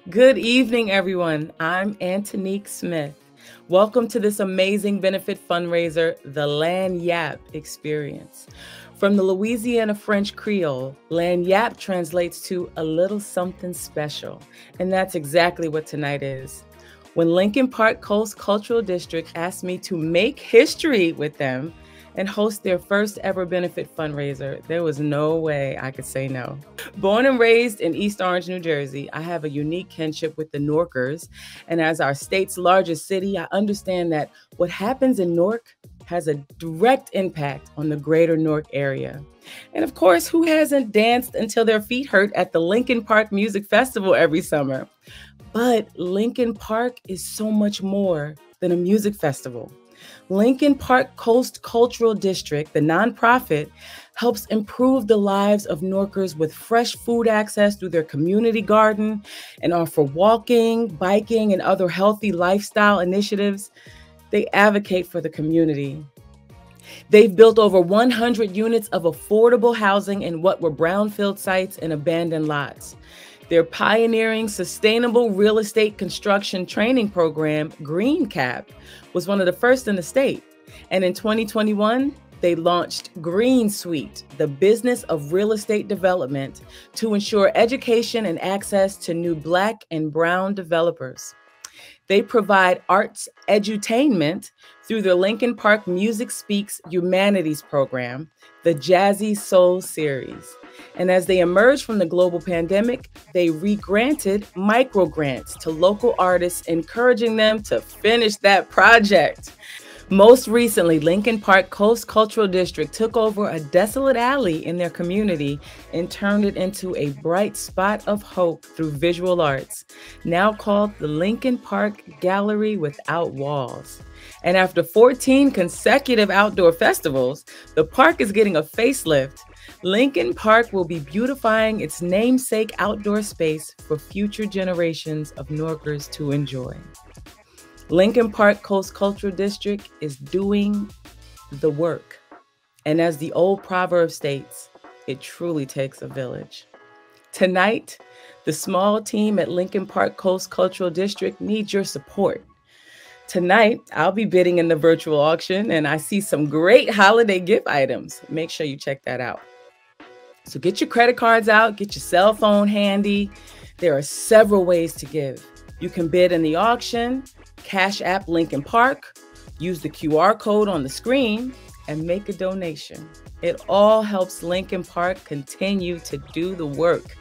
Good evening, everyone. I'm Antonique Smith. Welcome to this amazing benefit fundraiser, the Lagniappe Experience. From the Louisiana French Creole, Lagniappe translates to a little something special, and that's exactly what tonight is. When Lincoln Park Coast Cultural District asked me to make history with them and host their first ever benefit fundraiser, there was no way I could say no. Born and raised in East Orange, New Jersey, I have a unique kinship with the Newarkers. And as our state's largest city, I understand that what happens in Newark has a direct impact on the greater Newark area. And of course, who hasn't danced until their feet hurt at the Lincoln Park Music Festival every summer? But Lincoln Park is so much more than a music festival. Lincoln Park Coast Cultural District, the nonprofit, helps improve the lives of Newarkers with fresh food access through their community garden and offer walking, biking, and other healthy lifestyle initiatives. They advocate for the community. They've built over 100 units of affordable housing in what were brownfield sites and abandoned lots. Their pioneering sustainable real estate construction training program, Green Cap, was one of the first in the state. And in 2021, they launched Green Suite, the business of real estate development, to ensure education and access to new Black and Brown developers. They provide arts edutainment through their Lincoln Park Music Speaks Humanities program, the Jazzy Soul series. And as they emerged from the global pandemic, they re-granted micro-grants to local artists, encouraging them to finish that project. Most recently, Lincoln Park Coast Cultural District took over a desolate alley in their community and turned it into a bright spot of hope through visual arts, now called the Lincoln Park Gallery Without Walls. And after 14 consecutive outdoor festivals, the park is getting a facelift. Lincoln Park will be beautifying its namesake outdoor space for future generations of Newarkers to enjoy. Lincoln Park Coast Cultural District is doing the work. And as the old proverb states, it truly takes a village. Tonight, the small team at Lincoln Park Coast Cultural District needs your support. Tonight, I'll be bidding in the virtual auction, and I see some great holiday gift items. Make sure you check that out. So get your credit cards out, get your cell phone handy. There are several ways to give. You can bid in the auction, Cash App Lincoln Park, use the QR code on the screen, and make a donation. It all helps Lincoln Park continue to do the work.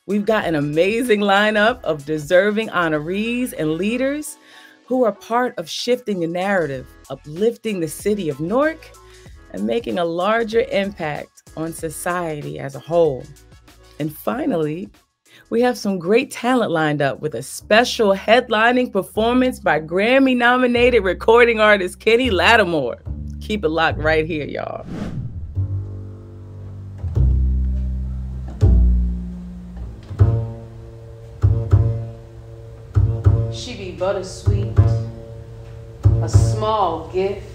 We've got an amazing lineup of deserving honorees and leaders who are part of shifting the narrative, uplifting the city of Newark, and making a larger impact on society as a whole. And finally, we have some great talent lined up with a special headlining performance by Grammy-nominated recording artist Kenny Lattimore. Keep it locked right here, y'all. She be bittersweet, a small gift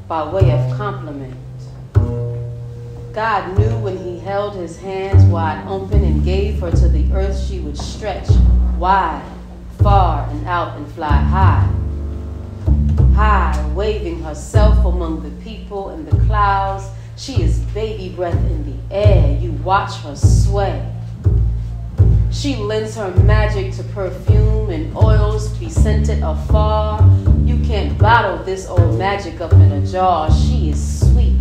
by way of compliment. God knew when he held his hands wide open and gave her to the earth, she would stretch wide, far, and out and fly high. High, waving herself among the people and the clouds. She is baby breath in the air. You watch her sway. She lends her magic to perfume and oils be scented afar. You can't bottle this old magic up in a jar. She is sweet.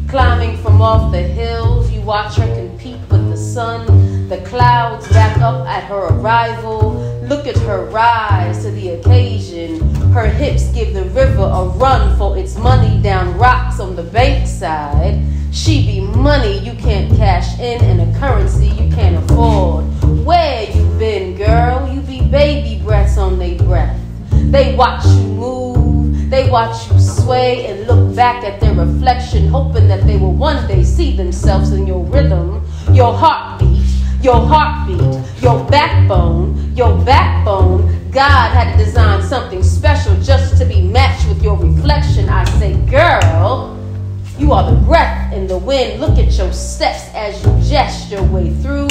Climbing from off the hills, you watch her compete with the sun. The clouds back up at her arrival. Look at her rise to the occasion. Her hips give the river a run for its money down rocks on the bankside. She be money you can't cash in and a currency you can't afford. Where you been, girl? You be baby breaths on they breath. They watch you move, they watch you sway and look back at their reflection, hoping that they will one day see themselves in your rhythm, your heartbeat, your backbone, your backbone. God had to design something special just to be matched with your reflection. I say, girl, You are the breath in the wind. Look at your steps as you jest your way through.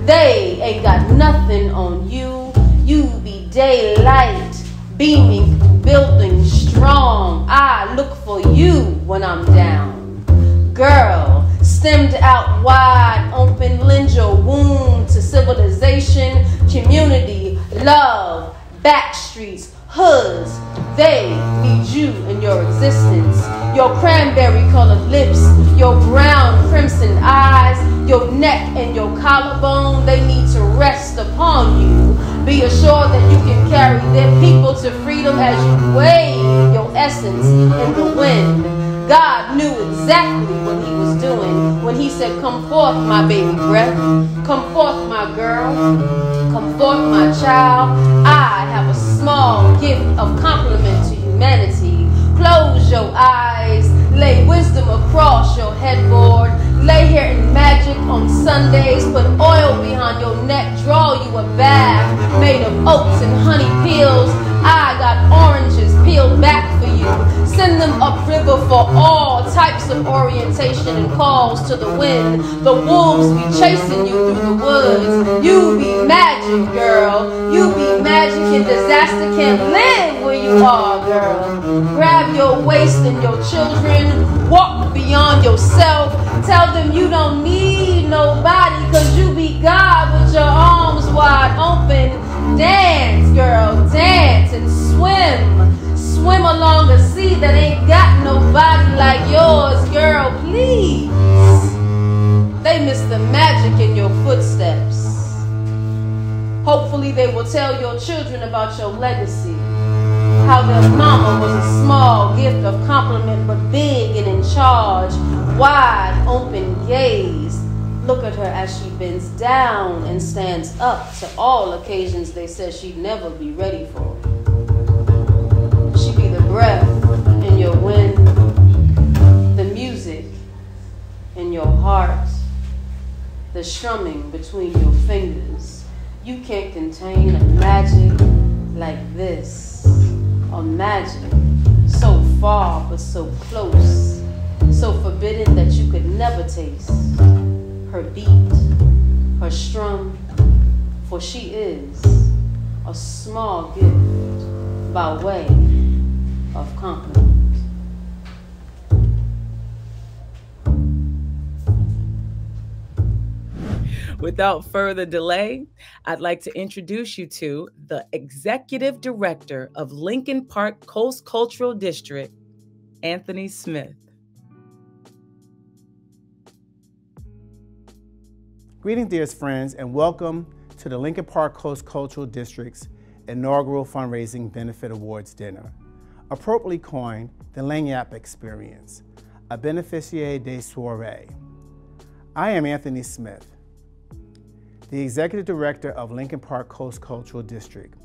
They ain't got nothing on you. You be daylight, beaming, building strong. I look for you when I'm down. Girl, stemmed out wide open, lend your womb to civilization, community, love, back streets, hoods. They need you in your existence. Your cranberry colored lips, your brown crimson eyes, your neck and your collarbone, they need to rest upon you. Be assured that you can carry their people to freedom as you wave your essence in the wind. God knew exactly what he was doing when he said, come forth, my baby breath. Come forth, my girl. Come forth, my child. I have a small gift of compliment to humanity. Close your eyes. Lay wisdom across your headboard. Lay here in magic on Sundays. Put oil behind your neck. Draw you a bath made of oats and honey peels. I got oranges peeled back for you. Send them upriver for all types of orientation and calls to the wind. The wolves be chasing you through the woods. You be magic, girl. You be magic and disaster can't live where you are, girl. Grab your waist and your children. Walk beyond yourself. Tell them you don't need nobody, cause you be God with your arms wide open. Dance, girl, dance and swim. Swim along a sea that ain't got nobody like yours, girl, please. They miss the magic in your footsteps. Hopefully they will tell your children about your legacy. How their mama was a small gift of compliment, but big and in charge. Wide open gaze. Look at her as she bends down and stands up to all occasions they said she'd never be ready for. She be the breath in your wind, the music in your heart, the strumming between your fingers. You can't contain a magic like this, a magic so far but so close, so forbidden that you could never taste her beat, her strum, for she is a small gift by way of compliment. Without further delay, I'd like to introduce you to the Executive Director of Lincoln Park Coast Cultural District, Anthony Smith. Greetings, dearest friends, and welcome to the Lincoln Park Coast Cultural District's inaugural Fundraising Benefit Awards Dinner, appropriately coined the Lagniappe Experience, a beneficiaire de soirée. I am Anthony Smith, the Executive Director of Lincoln Park Coast Cultural District.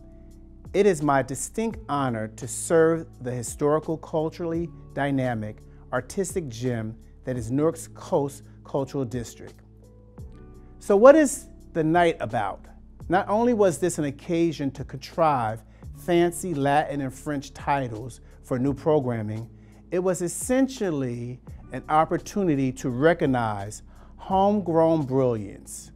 It is my distinct honor to serve the historical, culturally dynamic, artistic gem that is Newark's Coast Cultural District. So what is the night about? Not only was this an occasion to contrive fancy Latin and French titles for new programming, it was essentially an opportunity to recognize homegrown brilliance,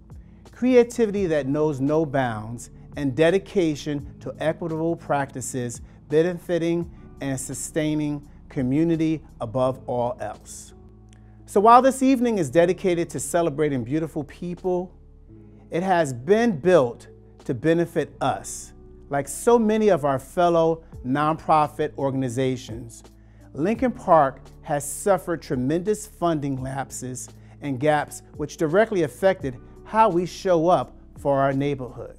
creativity that knows no bounds, and dedication to equitable practices benefiting and sustaining community above all else. So while this evening is dedicated to celebrating beautiful people, it has been built to benefit us. Like so many of our fellow nonprofit organizations, Lincoln Park has suffered tremendous funding lapses and gaps which directly affected how we show up for our neighborhood.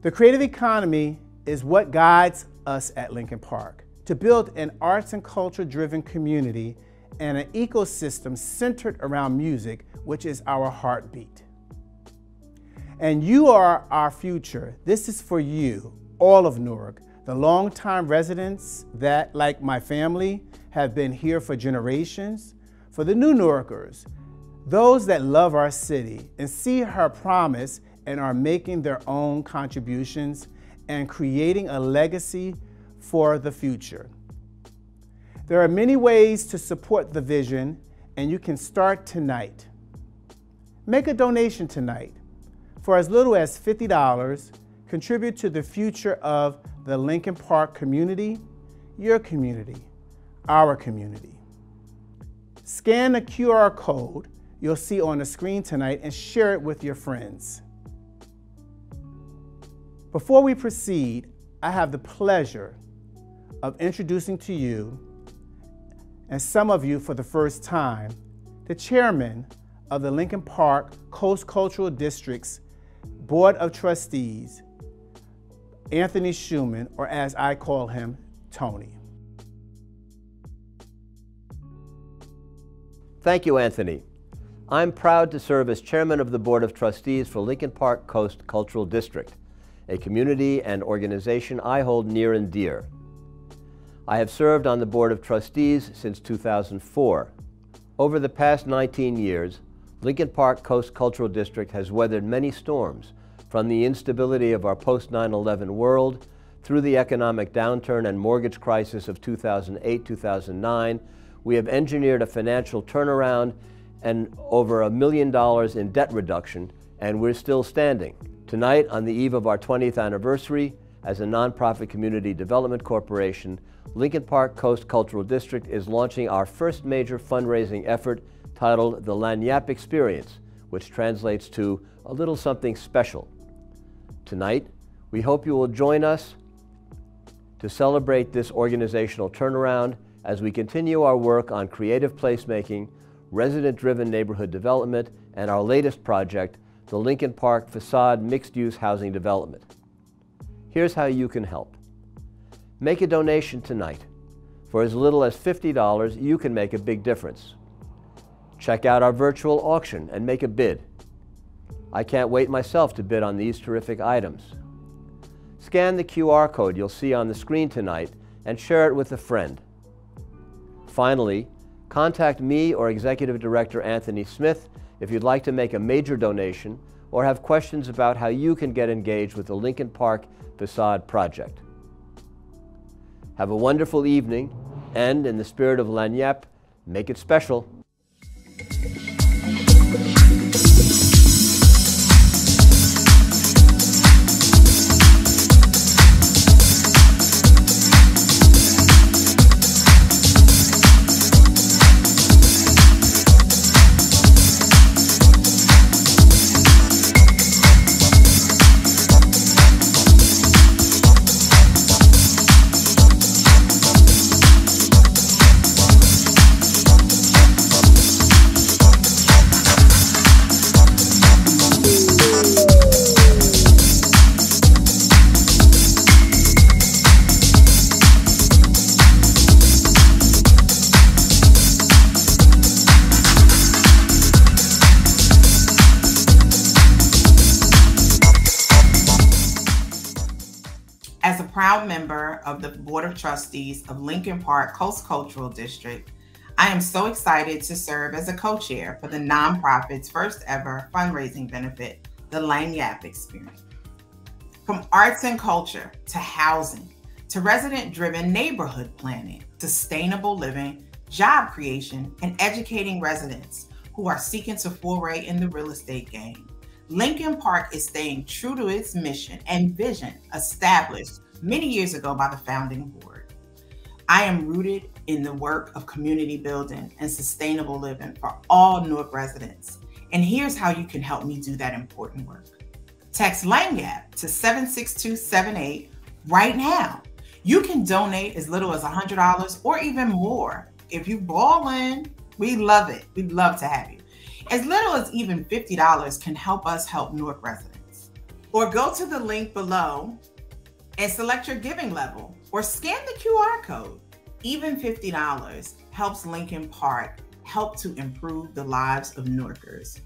The creative economy is what guides us at Lincoln Park to build an arts and culture-driven community and an ecosystem centered around music, which is our heartbeat. And you are our future. This is for you, all of Newark, the longtime residents that, like my family, have been here for generations, for the new Newarkers, those that love our city and see her promise and are making their own contributions and creating a legacy for the future. There are many ways to support the vision, and you can start tonight. Make a donation tonight. For as little as $50, contribute to the future of the Lincoln Park community, your community, our community. Scan the QR code you'll see on the screen tonight and share it with your friends. Before we proceed, I have the pleasure of introducing to you, and some of you for the first time, the chairman of the Lincoln Park Coast Cultural District's Board of Trustees, Anthony Schumann, or as I call him, Tony. Thank you, Anthony. I'm proud to serve as chairman of the Board of Trustees for Lincoln Park Coast Cultural District, a community and organization I hold near and dear. I have served on the Board of Trustees since 2004. Over the past 19 years, Lincoln Park Coast Cultural District has weathered many storms, from the instability of our post-9/11 world through the economic downturn and mortgage crisis of 2008-2009. We have engineered a financial turnaround and over $1 million in debt reduction, and we're still standing. Tonight, on the eve of our 20th anniversary as a nonprofit community development corporation, Lincoln Park Coast Cultural District is launching our first major fundraising effort titled the Lagniappe Experience, which translates to a little something special. Tonight, we hope you will join us to celebrate this organizational turnaround as we continue our work on creative placemaking, resident-driven neighborhood development, and our latest project, the Lincoln Park Facade Mixed-Use Housing Development. Here's how you can help. Make a donation tonight. For as little as $50, you can make a big difference. Check out our virtual auction and make a bid. I can't wait myself to bid on these terrific items. Scan the QR code you'll see on the screen tonight and share it with a friend. Finally, contact me or Executive Director Anthony Smith if you'd like to make a major donation or have questions about how you can get engaged with the Lincoln Park Facade Project. Have a wonderful evening, and in the spirit of Lagniappe, make it special. As a proud member of the Board of Trustees of Lincoln Park Coast Cultural District, I am so excited to serve as a co-chair for the nonprofit's first ever fundraising benefit, the Lagniappe Experience. From arts and culture to housing, to resident-driven neighborhood planning, sustainable living, job creation, and educating residents who are seeking to foray in the real estate game, Lincoln Park is staying true to its mission and vision established many years ago by the founding board. I am rooted in the work of community building and sustainable living for all Newark residents. And here's how you can help me do that important work. Text Lagniappe to 76278 right now. You can donate as little as $100 or even more. If you ball in, we love it. We'd love to have you. As little as even $50 can help us help Newark residents. Or go to the link below and select your giving level or scan the QR code. Even $50 helps Lincoln Park help to improve the lives of Newarkers.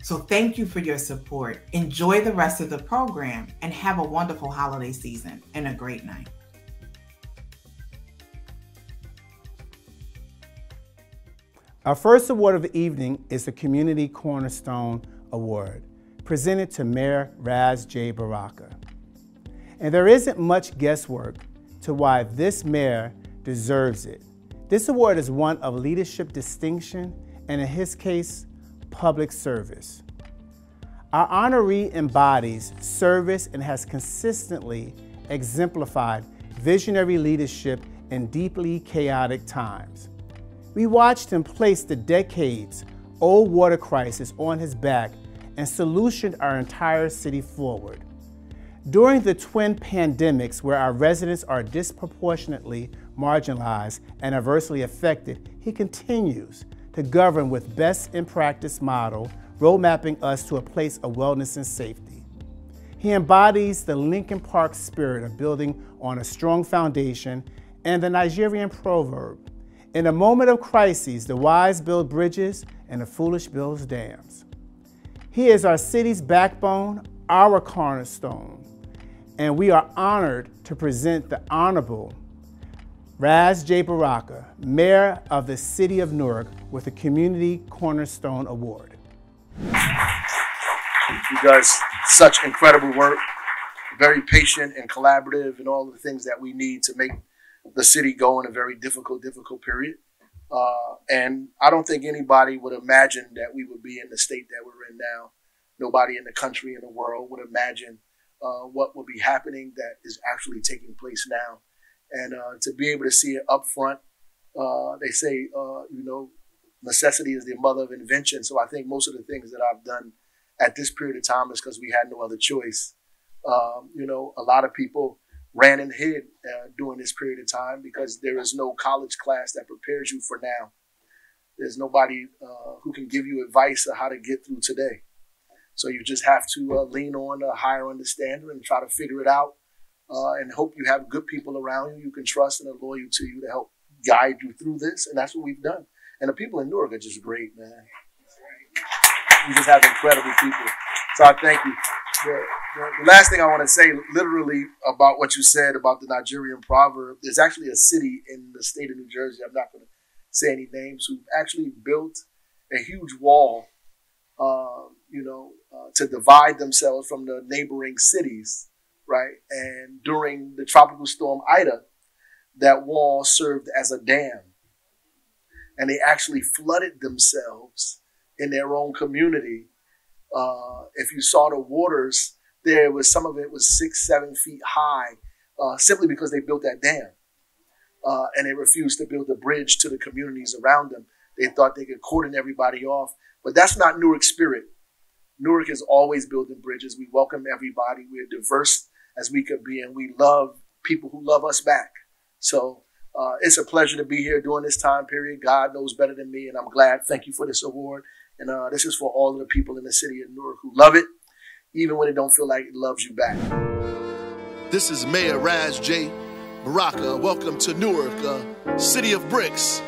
So thank you for your support. Enjoy the rest of the program and have a wonderful holiday season and a great night. Our first award of the evening is the Community Cornerstone Award, presented to Mayor Raz J. Baraka. And there isn't much guesswork to why this mayor deserves it. This award is one of leadership distinction and, in his case, public service. Our honoree embodies service and has consistently exemplified visionary leadership in deeply chaotic times. We watched him place the decades-old water crisis on his back and solutioned our entire city forward. During the twin pandemics where our residents are disproportionately marginalized and adversely affected, he continues to govern with best-in-practice model, roadmapping us to a place of wellness and safety. He embodies the Lincoln Park spirit of building on a strong foundation and the Nigerian proverb, in a moment of crises, the wise build bridges and the foolish builds dams. He is our city's backbone, our cornerstone, and we are honored to present the Honorable Raz J. Baraka, Mayor of the City of Newark, with the Community Cornerstone Award. He does such incredible work, very patient and collaborative, and all of the things that we need to make the city go in a very difficult period. And I don't think anybody would imagine that we would be in the state that we're in now. Nobody in the country, in the world would imagine what would be happening that is actually taking place now. And to be able to see it up front, they say, you know, necessity is the mother of invention. So I think most of the things that I've done at this period of time is because we had no other choice. You know, a lot of people ran and hid during this period of time because there is no college class that prepares you for now. There's nobody who can give you advice on how to get through today. So you just have to lean on a higher understanding and try to figure it out and hope you have good people around you can trust and are loyal to you to help guide you through this. And that's what we've done. And the people in Newark are just great, man. We just have incredible people. So I thank you. The last thing I want to say, literally, about what you said about the Nigerian proverb, there's actually a city in the state of New Jersey, I'm not going to say any names, who actually built a huge wall, you know, to divide themselves from the neighboring cities, right? And during the tropical storm Ida, that wall served as a dam. And they actually flooded themselves in their own community. If you saw the waters, there was some of it was 6-7 feet high, simply because they built that dam. And they refused to build a bridge to the communities around them. They thought they could cordon everybody off. But that's not Newark spirit. Newark is always building bridges. We welcome everybody. We're diverse as we could be, and we love people who love us back. So it's a pleasure to be here during this time period. God knows better than me, and I'm glad. Thank you for this award. And this is for all of the people in the city of Newark who love it, even when it don't feel like it loves you back. This is Mayor Raz J. Baraka. Welcome to Newark, city of bricks,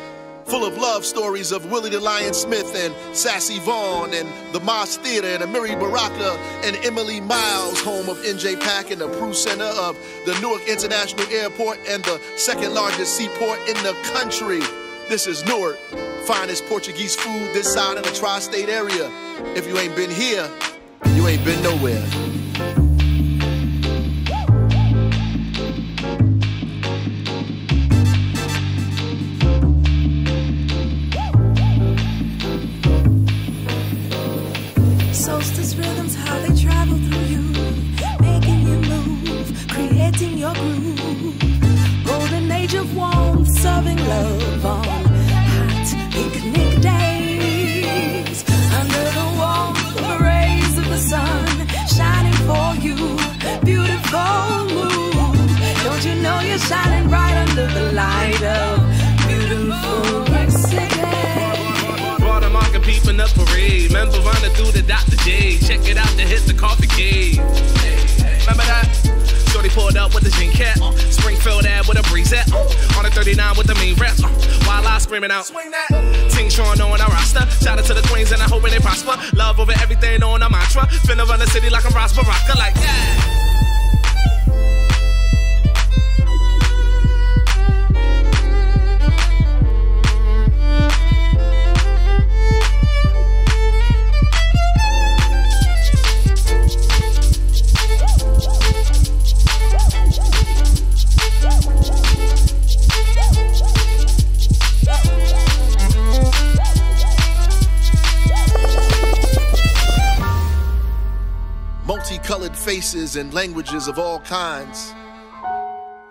full of love stories of Willie the Lion Smith and Sassy Vaughn and the Moss Theater and Amiri Baraka and Emily Miles, home of NJ Pack and the Prue Center of the Newark International Airport and the second largest seaport in the country. This is Newark, finest Portuguese food this side of the tri-state area. If you ain't been here, you ain't been nowhere. Solstice rhythms, how they travel through you, making you move, creating your groove. Golden age of warmth, serving love on hot picnic days. Under the warmth of the rays of the sun, shining for you, beautiful moon. Don't you know you're shining bright under the light of beautiful brick city? Market peeping up parade. Remember running through the Dr. J. Check it out to hit the coffee cave. Remember that? Shorty pulled up with the jean cap. Springfield ad with a breeze at. On the 39 with the mean reps. While I screaming out. Swing that. Ting showing on our roster. Shout out to the queens and I hoping they prosper. Love over everything on a mantra. Finna run the city like I'm Ross Baraka. Like yeah. multicolored faces and languages of all kinds.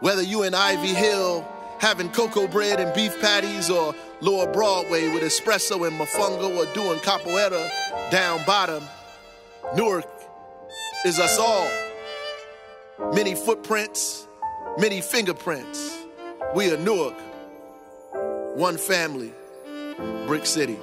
Whether you in Ivy Hill having cocoa bread and beef patties, or Lower Broadway with espresso and mofongo, or doing capoeira down bottom, Newark is us all. Many footprints, many fingerprints. We are Newark, one family, Brick City.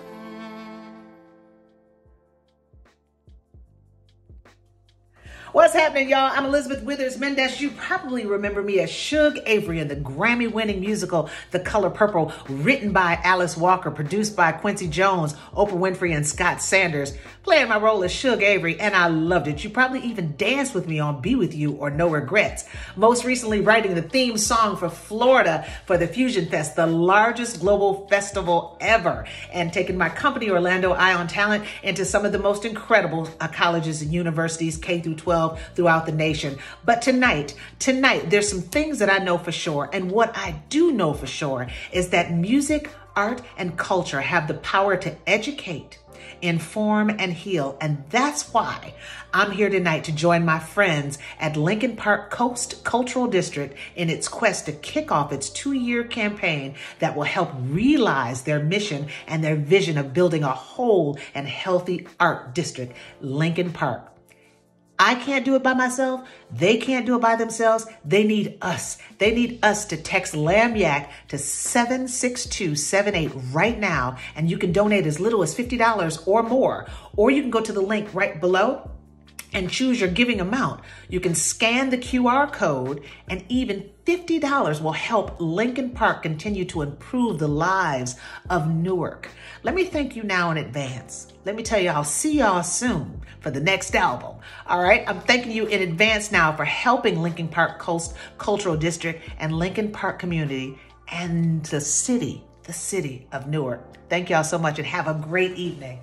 What's happening, y'all? I'm Elizabeth Withers Mendez. You probably remember me as Suge Avery in the Grammy-winning musical The Color Purple, written by Alice Walker, produced by Quincy Jones, Oprah Winfrey, and Scott Sanders, playing my role as Suge Avery, and I loved it. You probably even danced with me on Be With You or No Regrets. Most recently writing the theme song for Florida for the Fusion Fest, the largest global festival ever, and taking my company, Orlando Eye on Talent, into some of the most incredible colleges and universities, K through 12, throughout the nation. But tonight, there's some things that I know for sure. And what I do know for sure is that music, art, and culture have the power to educate, inform, and heal. And that's why I'm here tonight to join my friends at Lincoln Park Coast Cultural District in its quest to kick off its 2-year campaign that will help realize their mission and their vision of building a whole and healthy art district, Lincoln Park. I can't do it by myself. They can't do it by themselves. They need us. They need us to text Lagniappe to 76278 right now. And you can donate as little as $50 or more. Or you can go to the link right below and choose your giving amount. You can scan the QR code, and even $50 will help Lincoln Park continue to improve the lives of Newark. Let me thank you now in advance. Let me tell you, I'll see y'all soon for the next album. All right, I'm thanking you in advance now for helping Lincoln Park Coast Cultural District and Lincoln Park community and the city of Newark. Thank y'all so much and have a great evening.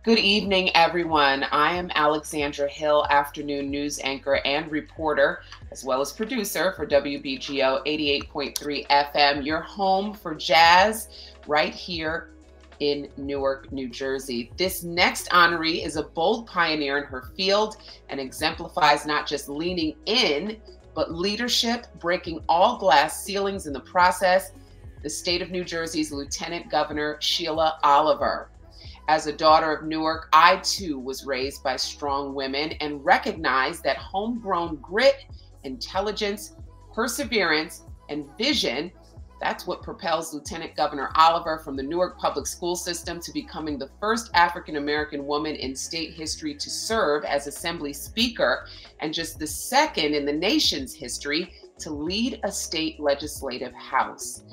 Good evening, everyone. I am Alexandra Hill, afternoon news anchor and reporter, as well as producer for WBGO 88.3 FM, your home for jazz right here in Newark, New Jersey. This next honoree is a bold pioneer in her field and exemplifies not just leaning in, but leadership, breaking all glass ceilings in the process. The state of New Jersey's Lieutenant Governor Sheila Oliver. As a daughter of Newark, I too was raised by strong women and recognized that homegrown grit, intelligence, perseverance, and vision, that's what propels Lieutenant Governor Oliver from the Newark public school system to becoming the first African-American woman in state history to serve as Assembly Speaker and just the second in the nation's history to lead a state legislative house.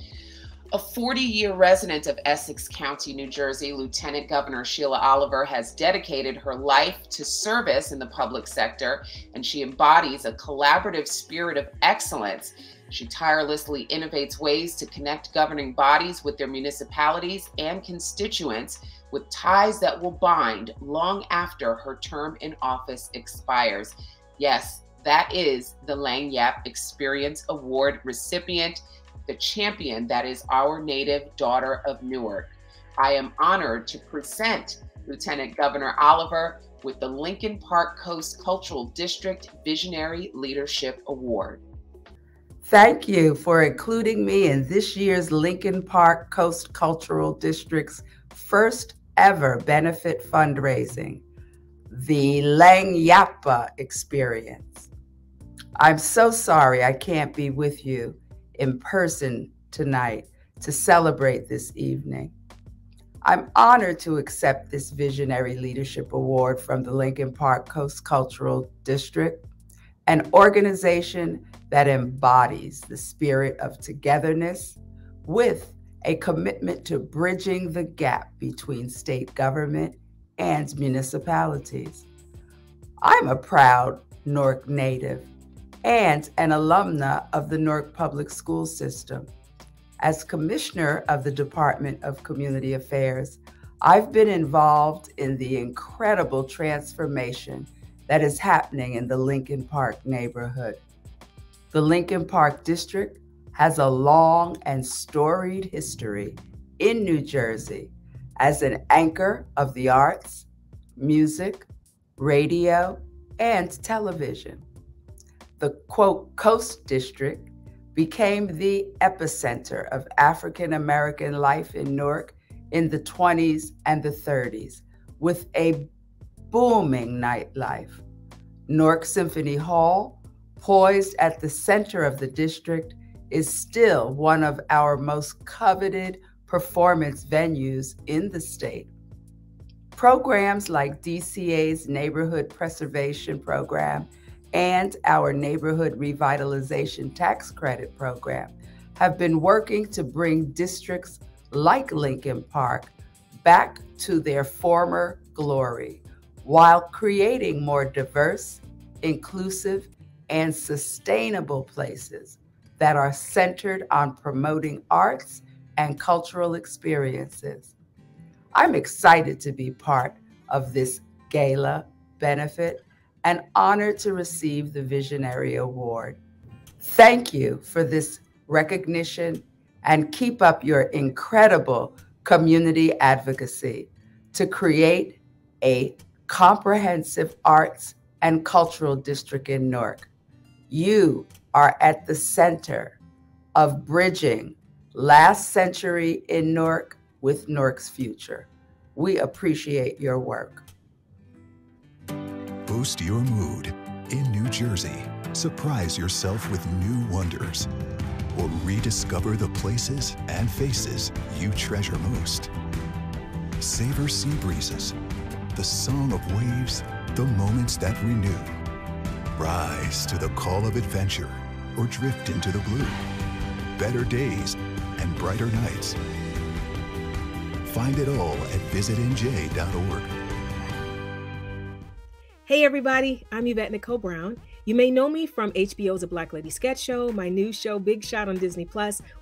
A 40-year resident of Essex County, New Jersey, Lieutenant Governor Sheila Oliver has dedicated her life to service in the public sector, and she embodies a collaborative spirit of excellence. She tirelessly innovates ways to connect governing bodies with their municipalities and constituents with ties that will bind long after her term in office expires. Yes, that is the Lagniappe Experience Award recipient, the champion that is our native daughter of Newark. I am honored to present Lieutenant Governor Oliver with the Lincoln Park Coast Cultural District Visionary Leadership Award. Thank you for including me in this year's Lincoln Park Coast Cultural District's first ever benefit fundraising, the Lagniappe Experience. I'm so sorry I can't be with you in person tonight to celebrate this evening. I'm honored to accept this Visionary Leadership Award from the Lincoln Park Coast Cultural District, an organization that embodies the spirit of togetherness with a commitment to bridging the gap between state government and municipalities. I'm a proud Newark native and an alumna of the Newark Public School System. As Commissioner of the Department of Community Affairs, I've been involved in the incredible transformation that is happening in the Lincoln Park neighborhood. The Lincoln Park District has a long and storied history in New Jersey as an anchor of the arts, music, radio, and television. The, quote, Coast District became the epicenter of African-American life in Newark in the 20s and the 30s, with a booming nightlife. Newark Symphony Hall, poised at the center of the district, is still one of our most coveted performance venues in the state. Programs like DCA's Neighborhood Preservation Program and our Neighborhood Revitalization Tax Credit Program have been working to bring districts like Lincoln Park back to their former glory, while creating more diverse, inclusive, and sustainable places that are centered on promoting arts and cultural experiences. I'm excited to be part of this gala benefit and honored to receive the Visionary Award. Thank you for this recognition and keep up your incredible community advocacy to create a comprehensive arts and cultural district in Newark. You are at the center of bridging last century in Newark with Newark's future. We appreciate your work. Boost your mood in New Jersey. Surprise yourself with new wonders, or rediscover the places and faces you treasure most. Savor sea breezes, the song of waves, the moments that renew. Rise to the call of adventure or drift into the blue. Better days and brighter nights. Find it all at visitnj.org. Hey everybody, I'm Yvette Nicole Brown. You may know me from HBO's A Black Lady Sketch Show, my new show Big Shot on Disney+,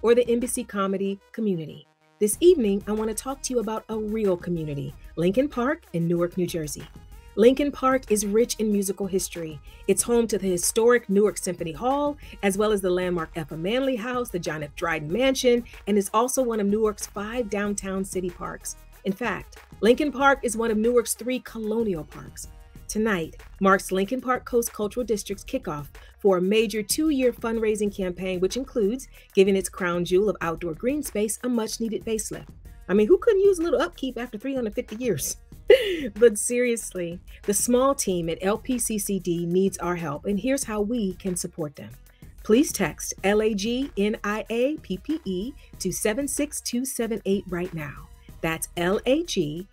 or the NBC comedy Community. This evening, I want to talk to you about a real community, Lincoln Park in Newark, New Jersey. Lincoln Park is rich in musical history. It's home to the historic Newark Symphony Hall, as well as the landmark Effa Manley House, the John F. Dryden Mansion, and is also one of Newark's 5 downtown city parks. In fact, Lincoln Park is one of Newark's 3 colonial parks. Tonight marks Lincoln Park Coast Cultural District's kickoff for a major 2-year fundraising campaign, which includes giving its crown jewel of outdoor green space a much-needed facelift. I mean, who couldn't use a little upkeep after 350 years? But seriously, the small team at LPCCD needs our help, and here's how we can support them. Please text LAGNIAPPE to 76278 right now. That's LAGNIAPPE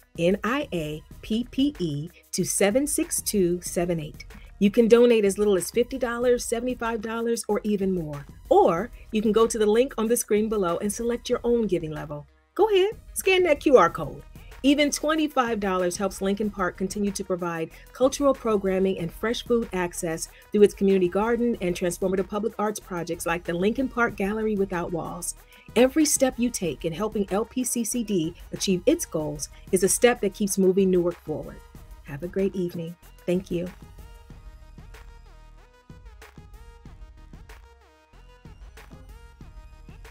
to 76278. You can donate as little as $50, $75, or even more. Or you can go to the link on the screen below and select your own giving level. Go ahead, scan that QR code. Even $25 helps Lincoln Park continue to provide cultural programming and fresh food access through its community garden and transformative public arts projects like the Lincoln Park Gallery Without Walls. Every step you take in helping LPCCD achieve its goals is a step that keeps moving Newark forward. Have a great evening. Thank you.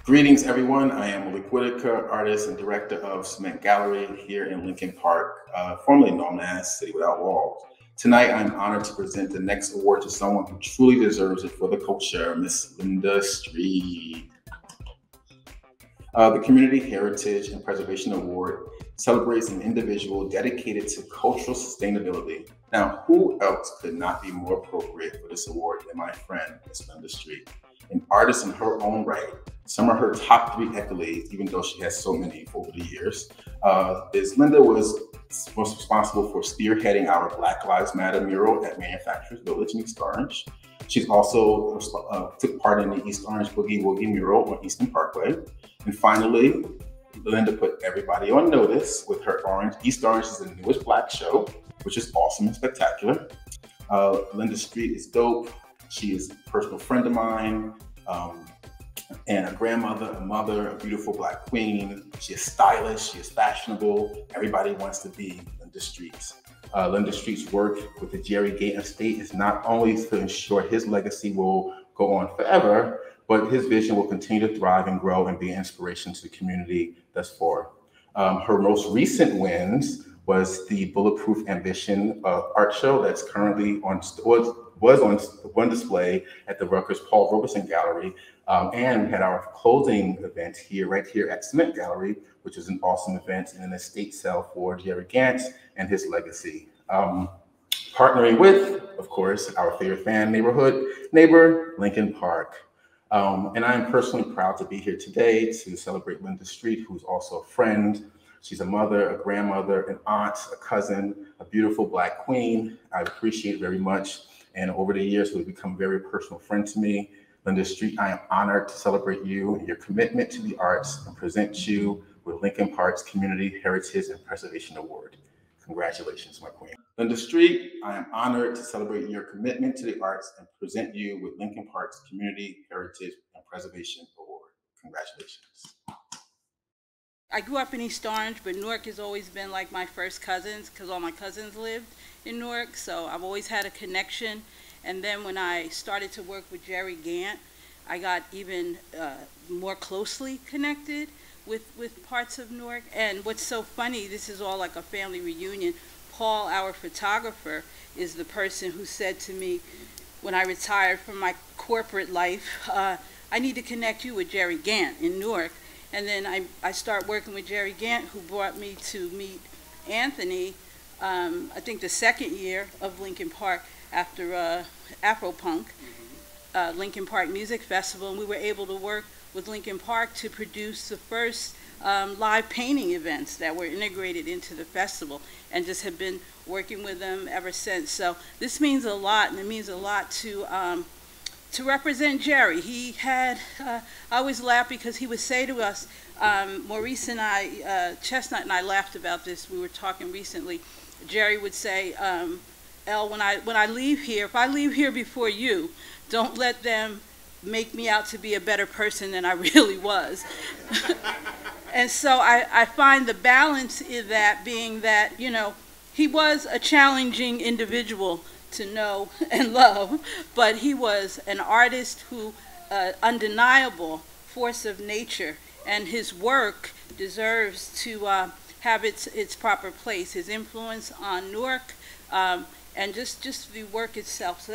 Greetings, everyone. I am Malik Whitaker, artist and director of Cement Gallery here in Lincoln Park, formerly known as City Without Walls. Tonight, I'm honored to present the next award to someone who truly deserves it for the co-chair, Miss Linda Street. The Community Heritage and Preservation Award celebrates an individual dedicated to cultural sustainability. Now, who else could not be more appropriate for this award than my friend, Miss Linda Street? an artist in her own right. Some of her top 3 accolades, even though she has so many over the years, is Linda was responsible for spearheading our Black Lives Matter mural at Manufacturers Village in East Orange. She's also took part in the East Orange Boogie Woogie mural on Eastern Parkway. And finally, Linda put everybody on notice with her East Orange is the newest Black show, which is awesome and spectacular. Linda Street is dope. She is a personal friend of mine, and a grandmother, a mother, a beautiful Black queen. She is stylish, she is fashionable. Everybody wants to be Linda Street's. Linda Street's work with the Jerry Gant estate is not only to ensure his legacy will go on forever, but his vision will continue to thrive and grow and be an inspiration to the community thus far. Her most recent wins was the Bulletproof Ambition art show that's currently was on display at the Rutgers Paul Robeson Gallery. And we had our closing event right here at Cement Gallery, which is an awesome event and an estate sale for Jerry Gant and his legacy. Partnering with, of course, our favorite neighbor, Lincoln Park. And I am personally proud to be here today to celebrate Linda Street, who's also a friend. She's a mother, a grandmother, an aunt, a cousin, a beautiful Black queen. I appreciate it very much. And over the years, we've become a very personal friend to me. Linda Street, I am honored to celebrate you and your commitment to the arts and present you with Lincoln Park's Community Heritage and Preservation Award. Congratulations, my queen. Linda Street, I am honored to celebrate your commitment to the arts and present you with Lincoln Park's Community Heritage and Preservation Award. Congratulations. I grew up in East Orange, but Newark has always been like my first cousins because all my cousins lived in Newark, so I've always had a connection. And then when I started to work with Jerry Gant, I got even more closely connected with parts of Newark. And what's so funny, this is all like a family reunion. Paul, our photographer, is the person who said to me when I retired from my corporate life, I need to connect you with Jerry Gant in Newark. And then I start working with Jerry Gant, who brought me to meet Anthony, I think the second year of Lincoln Park after Afropunk, Lincoln Park Music Festival, and we were able to work with Lincoln Park to produce the first live painting events that were integrated into the festival, and just have been working with them ever since. So this means a lot, and it means a lot to represent Jerry. He had, I always laugh because he would say to us, Maurice and I, Chestnut and I laughed about this, we were talking recently. Jerry would say, Elle, when I leave here, if I leave here before you, don't let them make me out to be a better person than I really was. And so I find the balance in that being that, you know, he was a challenging individual to know and love, but he was an artist who, undeniable force of nature, and his work deserves to have its proper place, his influence on Newark, and just the work itself. So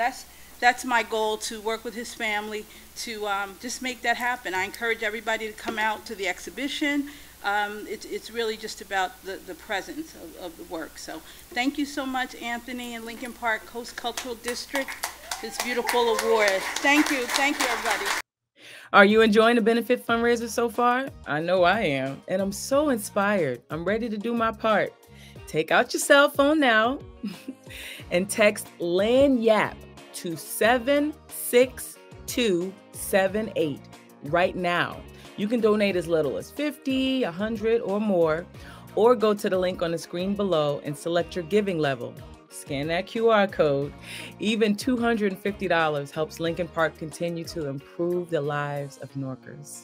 that's my goal, to work with his family to just make that happen. I encourage everybody to come out to the exhibition. It's really just about the presence of the work. So thank you so much, Anthony and Lincoln Park Coast Cultural District, this beautiful award. Thank you, everybody. Are you enjoying the benefit fundraiser so far? I know I am, and I'm so inspired. I'm ready to do my part. Take out your cell phone now and text Lagniappe to 76278 right now. You can donate as little as $50, $100, or more, or go to the link on the screen below and select your giving level. Scan that QR code. Even $250 helps Lincoln Park continue to improve the lives of Newarkers.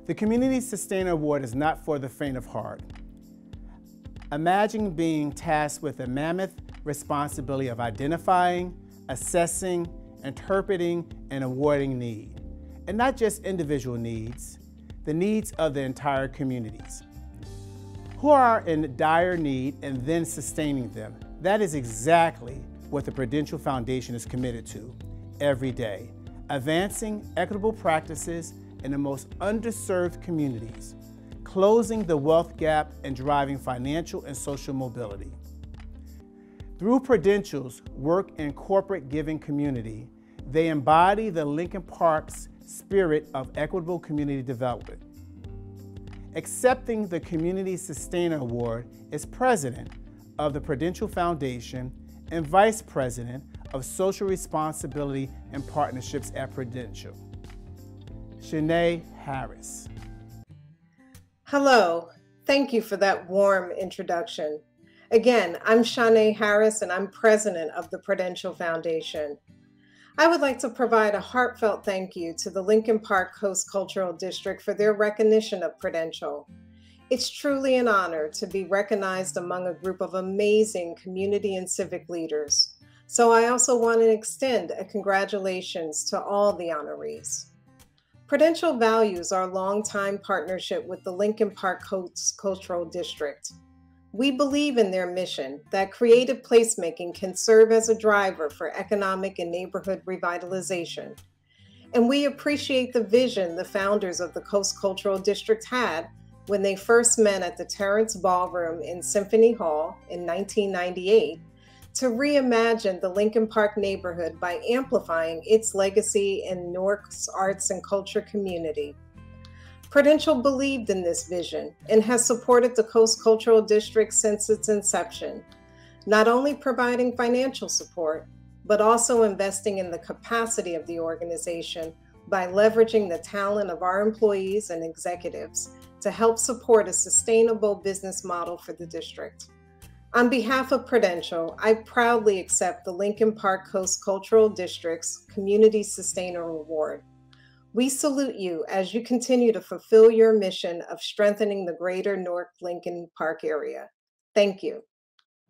The Community Sustainer Award is not for the faint of heart. Imagine being tasked with the mammoth responsibility of identifying, assessing, interpreting, and awarding need. And not just individual needs, the needs of the entire communities, who are in dire need, and then sustaining them. That is exactly what the Prudential Foundation is committed to every day, advancing equitable practices in the most underserved communities, closing the wealth gap and driving financial and social mobility. Through Prudential's work in corporate giving community, they embody the Lincoln Park's spirit of equitable community development. Accepting the Community Sustainer Award is President of the Prudential Foundation and Vice President of Social Responsibility and Partnerships at Prudential, SHANÉ Harris. Hello, thank you for that warm introduction. Again, I'm SHANÉ Harris and I'm President of the Prudential Foundation. I would like to provide a heartfelt thank you to the Lincoln Park Coast Cultural District for their recognition of Prudential. It's truly an honor to be recognized among a group of amazing community and civic leaders. So I also want to extend a congratulations to all the honorees. Prudential values our longtime partnership with the Lincoln Park Coast Cultural District. We believe in their mission that creative placemaking can serve as a driver for economic and neighborhood revitalization. And we appreciate the vision the founders of the Coast Cultural District had when they first met at the Terrence Ballroom in Symphony Hall in 1998 to reimagine the Lincoln Park neighborhood by amplifying its legacy in Newark's arts and culture community. Prudential believed in this vision and has supported the Coast Cultural District since its inception, not only providing financial support, but also investing in the capacity of the organization by leveraging the talent of our employees and executives to help support a sustainable business model for the district. On behalf of Prudential, I proudly accept the Lincoln Park Coast Cultural District's Community Sustainer Award. We salute you as you continue to fulfill your mission of strengthening the greater Newark Lincoln Park area. Thank you.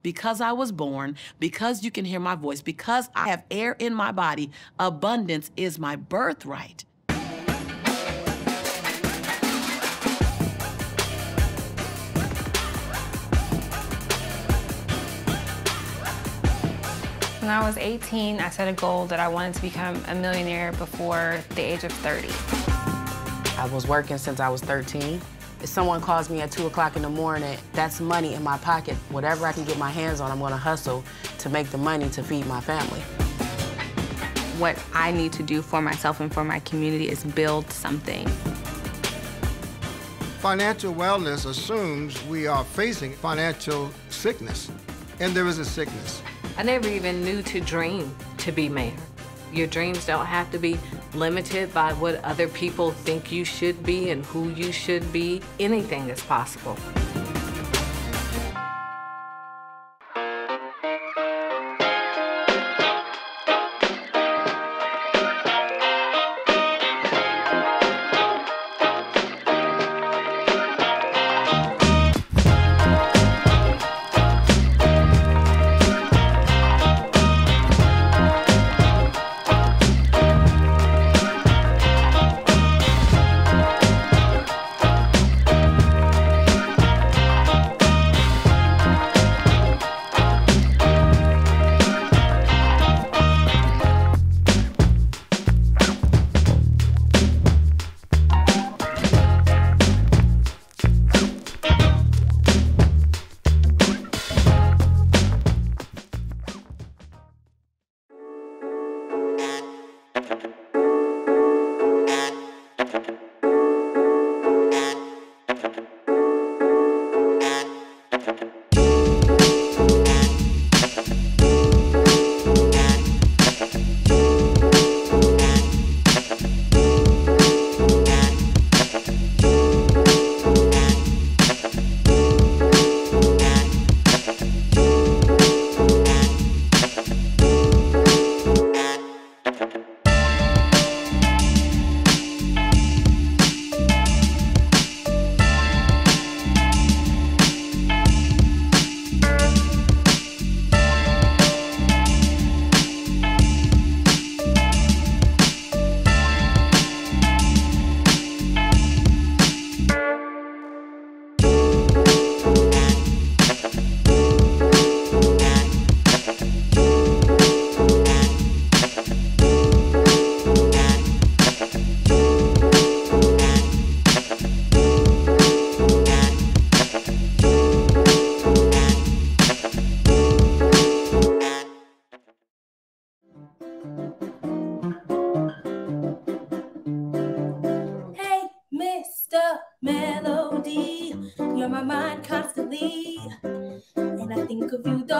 Because I was born, because you can hear my voice, because I have air in my body, abundance is my birthright. When I was 18, I set a goal that I wanted to become a millionaire before the age of 30. I was working since I was 13. If someone calls me at 2 o'clock in the morning, that's money in my pocket. Whatever I can get my hands on, I'm gonna hustle to make the money to feed my family. What I need to do for myself and for my community is build something. Financial wellness assumes we are facing financial sickness, and there is a sickness. I never even knew to dream to be mayor. Your dreams don't have to be limited by what other people think you should be and who you should be. Anything is possible.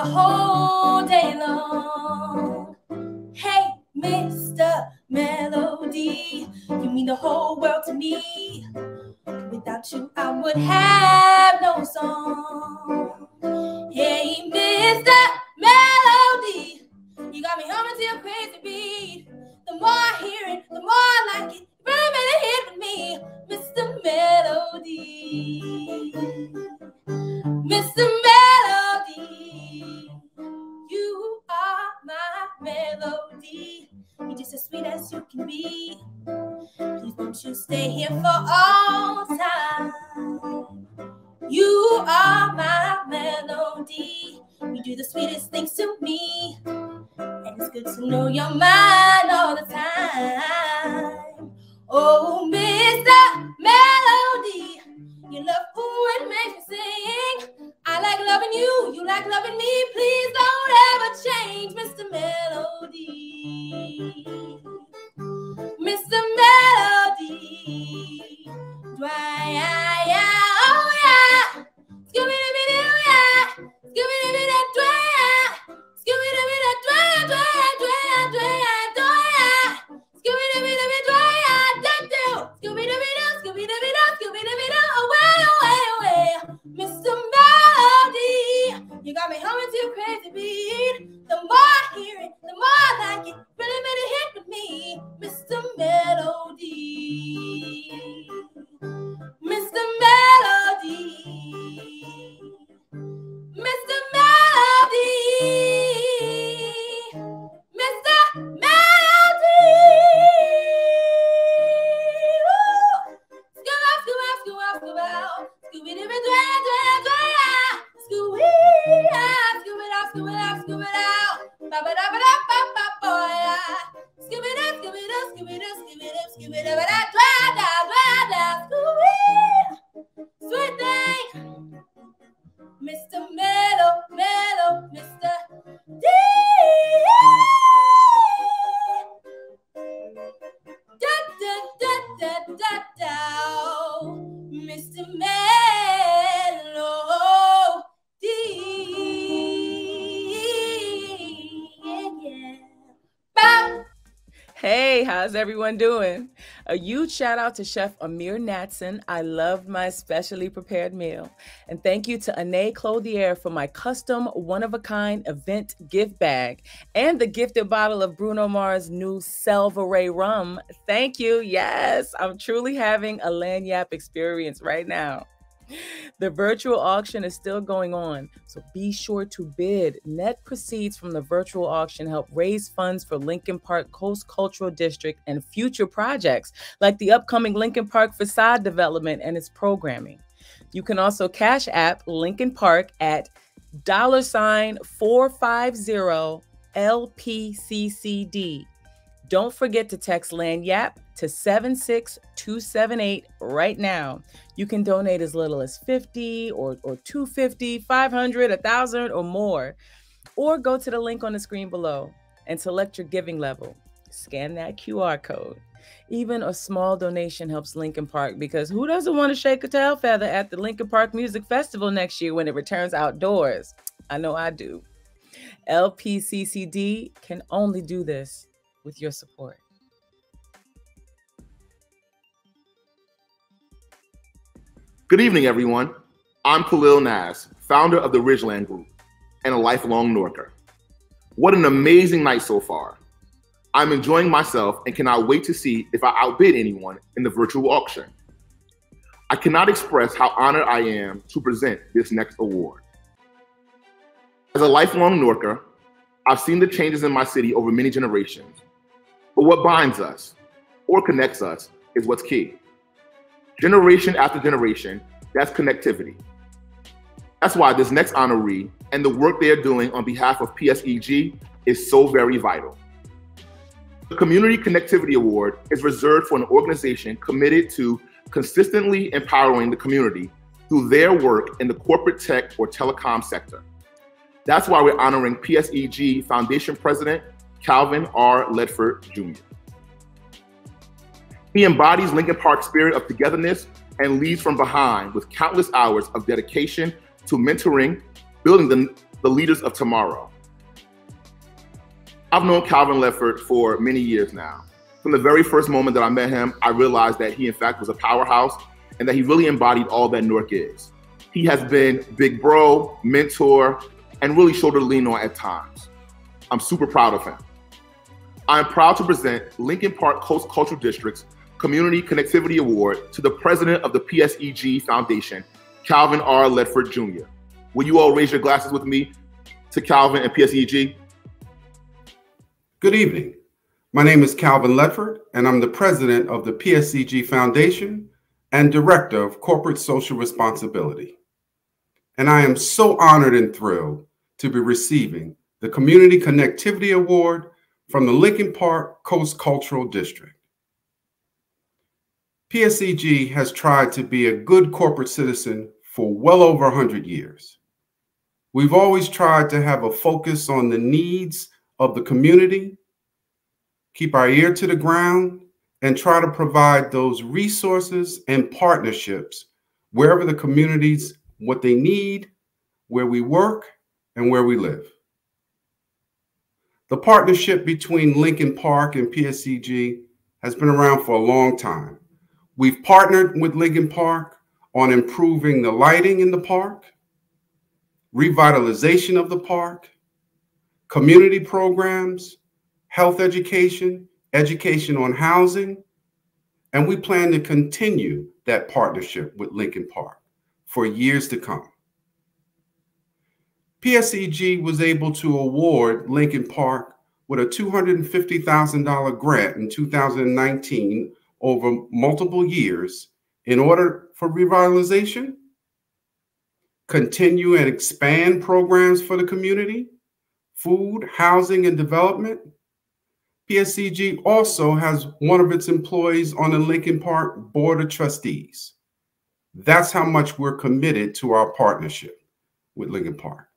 whole day long. Hey, Mr. Melody, you mean the whole world to me. Without you, I would have no song. Hey, Mr. Melody, you got me humming to a crazy beat. The more I hear it, the more I like it. Really made a hit with me, Mr. Melody. Mr. Melody, you are my melody. You're just as sweet as you can be. Please don't you stay here for all time. You are my melody. You do the sweetest things to me. And it's good to know you're mine all the time. Oh, Mr. Melody, you love who it makes me sing. I like loving you, you like loving me. Please don't ever change, Mr. Melody. Mr. Melody. Oh yeah. Scooby-Dooby-Doo, yeah. Scooby-Dooby-Doo, yeah. Scooby-Dooby-Doo, yeah. Scooby-Dooby-Doo, yeah. Scooby-Dooby-Doo, Scooby-Dooby-Doo, Scooby-Dooby-Doo, away, away, away. Mr. Melody, you got me humming to a crazy beat. The more I hear it, the more I like it. Really made a hit with me, Mr. Melody. Mr. Melody. Mr. Melody. Mr. Melody. Woo! Scooby-Doo, Scooby-Doo, Scooby-Doo, sweet thing, Mr. Mellow, Mr. D. Mr. Hey, how's everyone doing? A huge shout out to Chef Amir Natson. I loved my specially prepared meal. And thank you to Anita Clothier for my custom one-of-a-kind event gift bag and the gifted bottle of Bruno Mars' new Soirée rum. Thank you. Yes, I'm truly having a Lagniappe experience right now. The virtual auction is still going on, so be sure to bid. Net proceeds from the virtual auction help raise funds for Lincoln Park Coast Cultural District and future projects like the upcoming Lincoln Park facade development and its programming. You can also Cash App Lincoln Park at $450 LPCCD. Don't forget to text Lagniappe to 76278 right now. You can donate as little as $50 or $250, $500, $1,000 or more. Or go to the link on the screen below and select your giving level. Scan that QR code. Even a small donation helps Lincoln Park, because who doesn't want to shake a tail feather at the Lincoln Park Music Festival next year when it returns outdoors? I know I do. LPCCD can only do this with your support. Good evening, everyone. I'm Khalil Naz, founder of the Ridgeland Group and a lifelong Newarker. What an amazing night so far. I'm enjoying myself and cannot wait to see if I outbid anyone in the virtual auction. I cannot express how honored I am to present this next award. As a lifelong Newarker, I've seen the changes in my city over many generations, but what binds us or connects us is what's key. Generation after generation, that's connectivity. That's why this next honoree and the work they are doing on behalf of PSEG is so very vital. The Community Connectivity Award is reserved for an organization committed to consistently empowering the community through their work in the corporate tech or telecom sector. That's why we're honoring PSEG Foundation President, Calvin R. Ledford Jr. He embodies Lincoln Park's spirit of togetherness and leads from behind with countless hours of dedication to mentoring, building the the leaders of tomorrow. I've known Calvin Ledford for many years now. From the very first moment that I met him, I realized that he in fact was a powerhouse and that he really embodied all that Newark is. He has been big bro, mentor, and really shoulder to lean on at times. I'm super proud of him. I'm proud to present Lincoln Park Coast Cultural District's Community Connectivity Award to the president of the PSEG Foundation, Calvin R. Ledford Jr. Will you all raise your glasses with me to Calvin and PSEG? Good evening. My name is Calvin Ledford, and I'm the president of the PSEG Foundation and director of corporate social responsibility. And I am so honored and thrilled to be receiving the Community Connectivity Award from the Lincoln Park Coast Cultural District. PSEG has tried to be a good corporate citizen for well over 100 years. We've always tried to have a focus on the needs of the community, keep our ear to the ground, and try to provide those resources and partnerships wherever the communities, what they need, where we work, and where we live. The partnership between Lincoln Park and PSEG has been around for a long time. We've partnered with Lincoln Park on improving the lighting in the park, revitalization of the park, community programs, health education, education on housing, and we plan to continue that partnership with Lincoln Park for years to come. PSEG was able to award Lincoln Park with a $250,000 grant in 2019 over multiple years in order for revitalization, continue and expand programs for the community, food, housing, and development. PSEG also has one of its employees on the Lincoln Park Board of Trustees. That's how much we're committed to our partnership with Lincoln Park.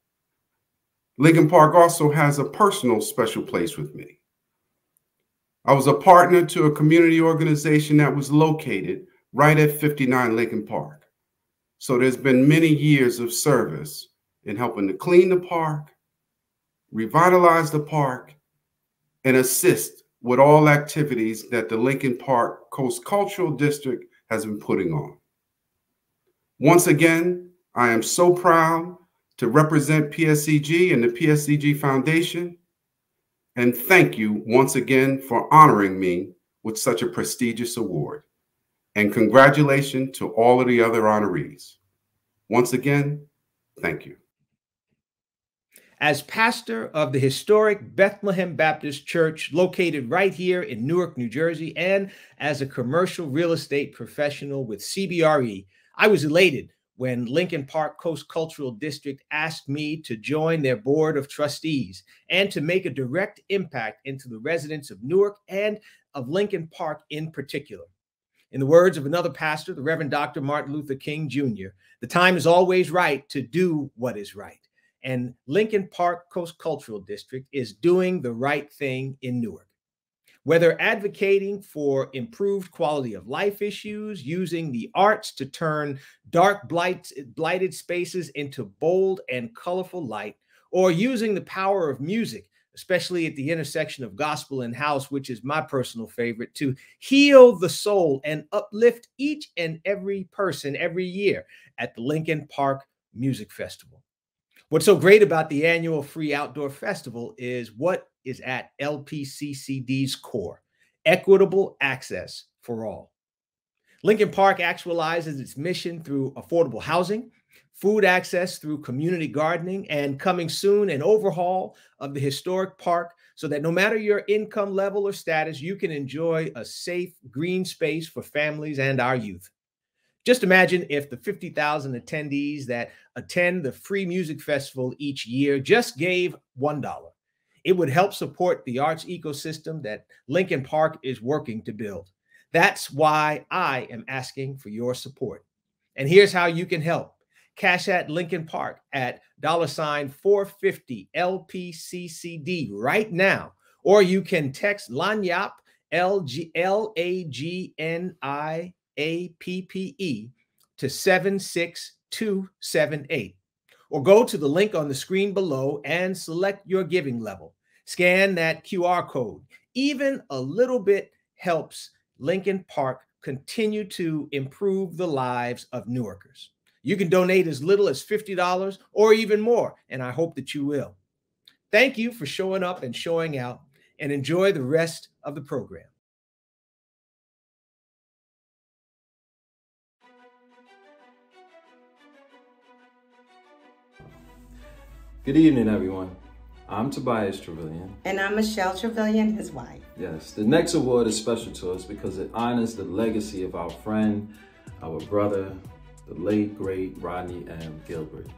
Lincoln Park also has a personal special place with me. I was a partner to a community organization that was located right at 59 Lincoln Park. So there's been many years of service in helping to clean the park, revitalize the park, and assist with all activities that the Lincoln Park Coast Cultural District has been putting on. Once again, I am so proud to represent PSEG and the PSEG Foundation, and thank you once again for honoring me with such a prestigious award. And congratulations to all of the other honorees. Once again, thank you. As pastor of the historic Bethlehem Baptist Church located right here in Newark, New Jersey, and as a commercial real estate professional with CBRE, I was elated when Lincoln Park Coast Cultural District asked me to join their board of trustees and to make a direct impact into the residents of Newark and of Lincoln Park in particular. In the words of another pastor, the Reverend Dr. Martin Luther King Jr., the time is always right to do what is right. And Lincoln Park Coast Cultural District is doing the right thing in Newark. Whether advocating for improved quality of life issues, using the arts to turn dark, blighted spaces into bold and colorful light, or using the power of music, especially at the intersection of gospel and house, which is my personal favorite, to heal the soul and uplift each and every person every year at the Lincoln Park Music Festival. What's so great about the annual free outdoor festival is what is at LPCCD's core: equitable access for all. Lincoln Park actualizes its mission through affordable housing, food access through community gardening, and coming soon, an overhaul of the historic park so that no matter your income level or status, you can enjoy a safe green space for families and our youth. Just imagine if the 50,000 attendees that attend the free music festival each year just gave $1. It would help support the arts ecosystem that Lincoln Park is working to build. That's why I am asking for your support. And here's how you can help. Cash at Lincoln Park at $450 LPCCD right now, or you can text Lagniappe, LAGNIAPPE to 76278. or go to the link on the screen below and select your giving level. Scan that QR code. Even a little bit helps Lincoln Park continue to improve the lives of Newarkers. You can donate as little as $50 or even more, and I hope that you will. Thank you for showing up and showing out, and enjoy the rest of the program. Good evening, everyone. I'm Tobias Trevelyan. And I'm Michelle Trevelyan, his wife. Yes, the next award is special to us because it honors the legacy of our friend, our brother, the late, great Rodney M. Gilbert.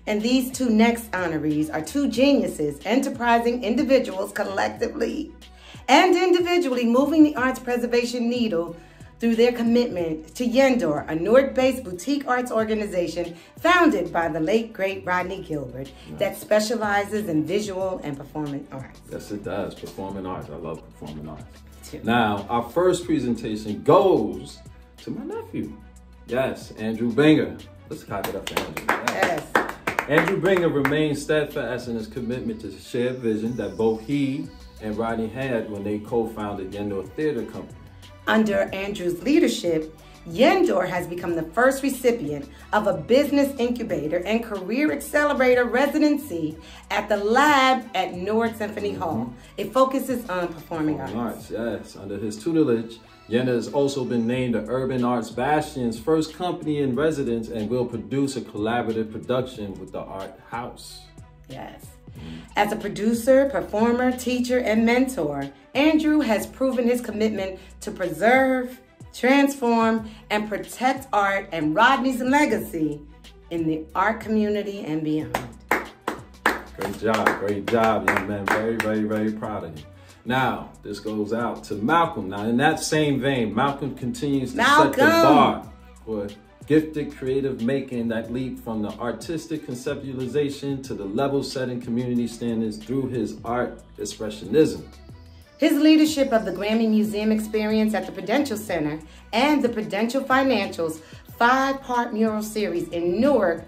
And these two next honorees are two geniuses, enterprising individuals collectively and individually moving the arts preservation needle through their commitment to Yendor, a Newark-based boutique arts organization founded by the late, great Rodney Gilbert that specializes in visual and performing arts. Yes, it does. Performing arts. I love performing arts. Now, our first presentation goes to my nephew. Yes, Andrew Binger. Let's clap it up for Andrew. Yes. Andrew Binger remains steadfast in his commitment to share vision that both he and Rodney had when they co-founded Yendor Theater Company. Under Andrew's leadership, Yendor has become the first recipient of a business incubator and career accelerator residency at the lab at Newark Symphony Hall. It focuses on performing arts. Yes, under his tutelage, Yendor has also been named the Urban Arts Bastion's first company in residence and will produce a collaborative production with the Art House. Yes. As a producer, performer, teacher, and mentor, Andrew has proven his commitment to preserve, transform, and protect art and Rodney's legacy in the art community and beyond. Great job, young man. Very, very, very proud of you. Now, this goes out to Malcolm. Now, in that same vein, Malcolm continues to set the bar for gifted creative making that leap from the artistic conceptualization to the level-setting community standards through his art expressionism. His leadership of the Grammy Museum experience at the Prudential Center and the Prudential Financial's 5-part mural series in Newark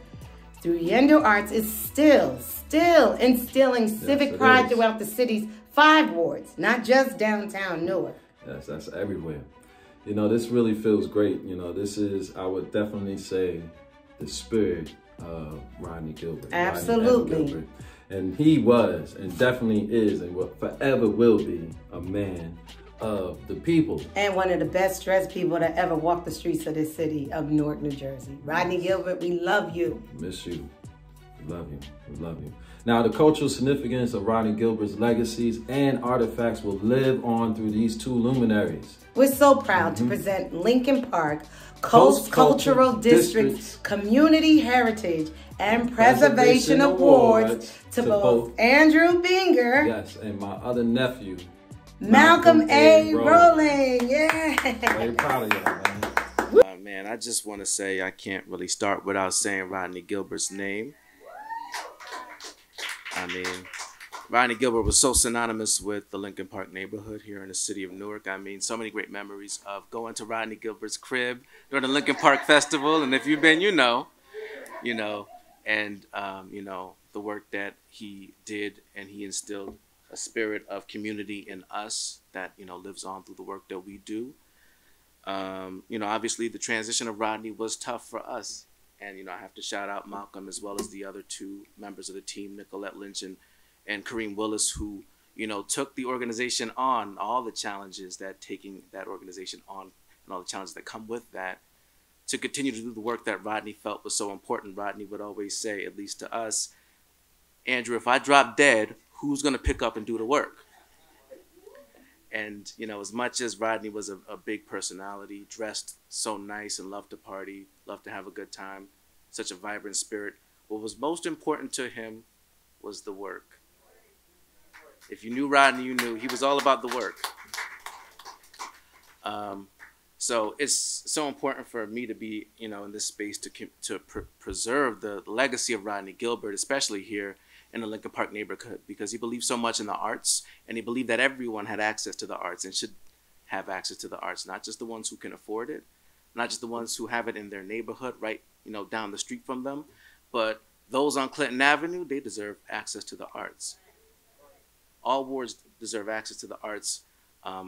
through Yendor Arts is still instilling civic pride throughout the city's 5 wards, not just downtown Newark. Yes, that's everywhere. You know, this really feels great. You know, this is, I would definitely say, the spirit of Rodney Gilbert. Absolutely. Gilbert. And he was, and definitely is, and what forever will be, a man of the people. And one of the best dressed people to ever walk the streets of this city of Newark, New Jersey. Rodney Gilbert, we love you. Miss you. We love you. We love you. Now, the cultural significance of Rodney Gilbert's legacies and artifacts will live on through these two luminaries. We're so proud to present Lincoln Park Coast Cultural District's Community Heritage and Preservation Awards to both Andrew Binger, yes, and my other nephew, Malcolm A. Rowling. Yeah. Very proud of you, man. Man, I just want to say I can't really start without saying Rodney Gilbert's name. I mean, Rodney Gilbert was so synonymous with the Lincoln Park neighborhood here in the city of Newark. I mean, so many great memories of going to Rodney Gilbert's crib during the Lincoln Park Festival. And if you've been, you know, and, the work that he did, and he instilled a spirit of community in us that, lives on through the work that we do. Obviously the transition of Rodney was tough for us. And, I have to shout out Malcolm as well as the other 2 members of the team, Nicolette Lynch and Kareem Willis, who, took the organization on, all the challenges that taking that organization on and all the challenges that come with that, to continue to do the work that Rodney felt was so important. Rodney would always say, at least to us, Andrew, if I drop dead, who's going to pick up and do the work? And, as much as Rodney was a big personality, dressed so nice and loved to party, loved to have a good time, such a vibrant spirit, what was most important to him was the work. If you knew Rodney, you knew he was all about the work. So it's so important for me to be, in this space to preserve the legacy of Rodney Gilbert, especially here in the Lincoln Park neighborhood, because he believed so much in the arts, and he believed that everyone had access to the arts and should have access to the arts, not just the ones who can afford it, not just the ones who have it in their neighborhood right, down the street from them, but those on Clinton Avenue, they deserve access to the arts. All wards deserve access to the arts.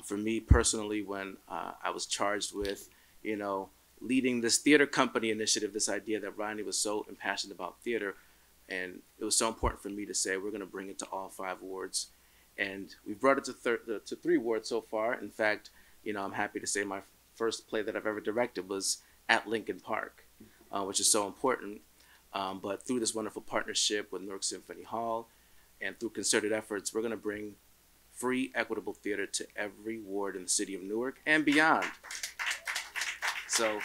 For me personally, when I was charged with, you know, leading this theater company initiative, this idea that Rodney was so impassioned about theater, and it was so important for me to say, we're going to bring it to all 5 wards. And we've brought it to 3 wards so far. In fact, you know, I'm happy to say my first play that I've ever directed was at Lincoln Park, which is so important. But through this wonderful partnership with Newark Symphony Hall and through concerted efforts, we're going to bring free, equitable theater to every ward in the city of Newark and beyond. So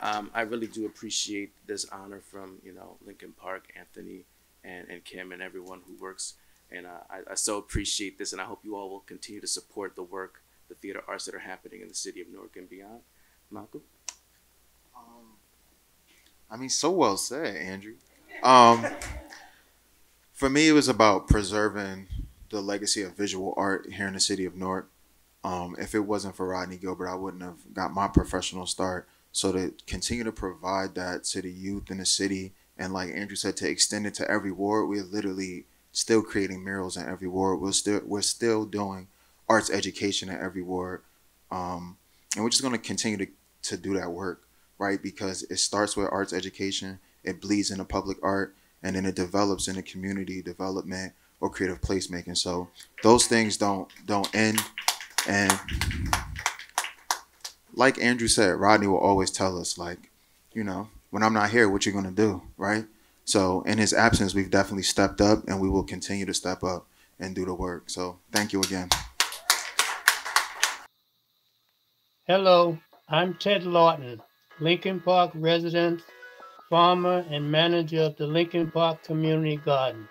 I really do appreciate this honor from, you know, Lincoln Park, Anthony, and Kim, and everyone who works. And I so appreciate this, and I hope you all will continue to support the work, the theater arts that are happening in the city of Newark and beyond. Malcolm? I mean, so well said, Andrew. For me, it was about preserving the legacy of visual art here in the city of Newark. If it wasn't for Rodney Gilbert, I wouldn't have got my professional start. So to continue to provide that to the youth in the city, and like Andrew said, to extend it to every ward, we're literally still creating murals in every ward. We're still doing arts education in every ward. And we're just going to continue to do that work, right? Because it starts with arts education, it bleeds into public art, and then it develops into community development or creative placemaking. So those things don't end. And like Andrew said, Rodney will always tell us, like, you know, when I'm not here, what you going to do, right? So in his absence, we've definitely stepped up, and we will continue to step up and do the work. So thank you again. Hello, I'm Ted Lawton, Lincoln Park resident, farmer, and manager of the Lincoln Park Community Garden.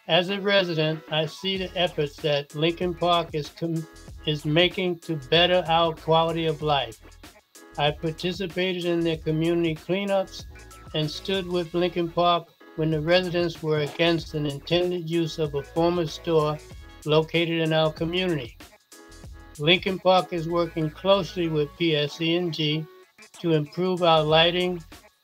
As a resident, I see the efforts that Lincoln Park is making to better our quality of life. I participated in their community cleanups and stood with Lincoln Park when the residents were against an intended use of a former store located in our community. Lincoln Park is working closely with PSEG to improve our lighting,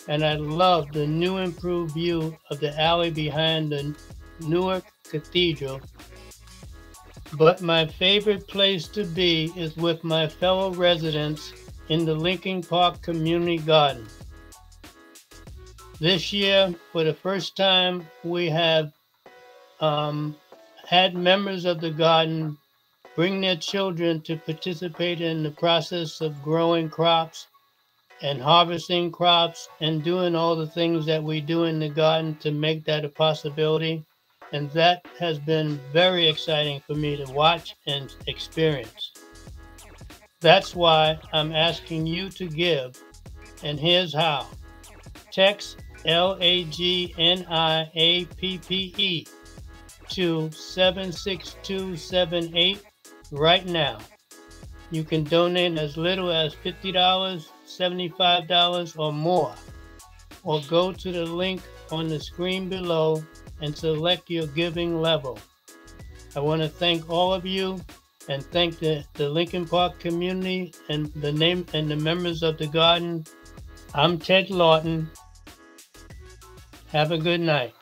and I love the new improved view of the alley behind the Newark Cathedral. But my favorite place to be is with my fellow residents in the Lincoln Park Community Garden. This year, for the first time, we have had members of the garden bring their children to participate in the process of growing crops and harvesting crops and doing all the things that we do in the garden to make that a possibility. And that has been very exciting for me to watch and experience. That's why I'm asking you to give, and here's how. Text LAGNIAPPE to 76278 right now. You can donate as little as $50, $75, or more, or go to the link on the screen below and select your giving level. I want to thank all of you and thank the Lincoln Park community and the members of the garden. I'm Ted Lawton. Have a good night.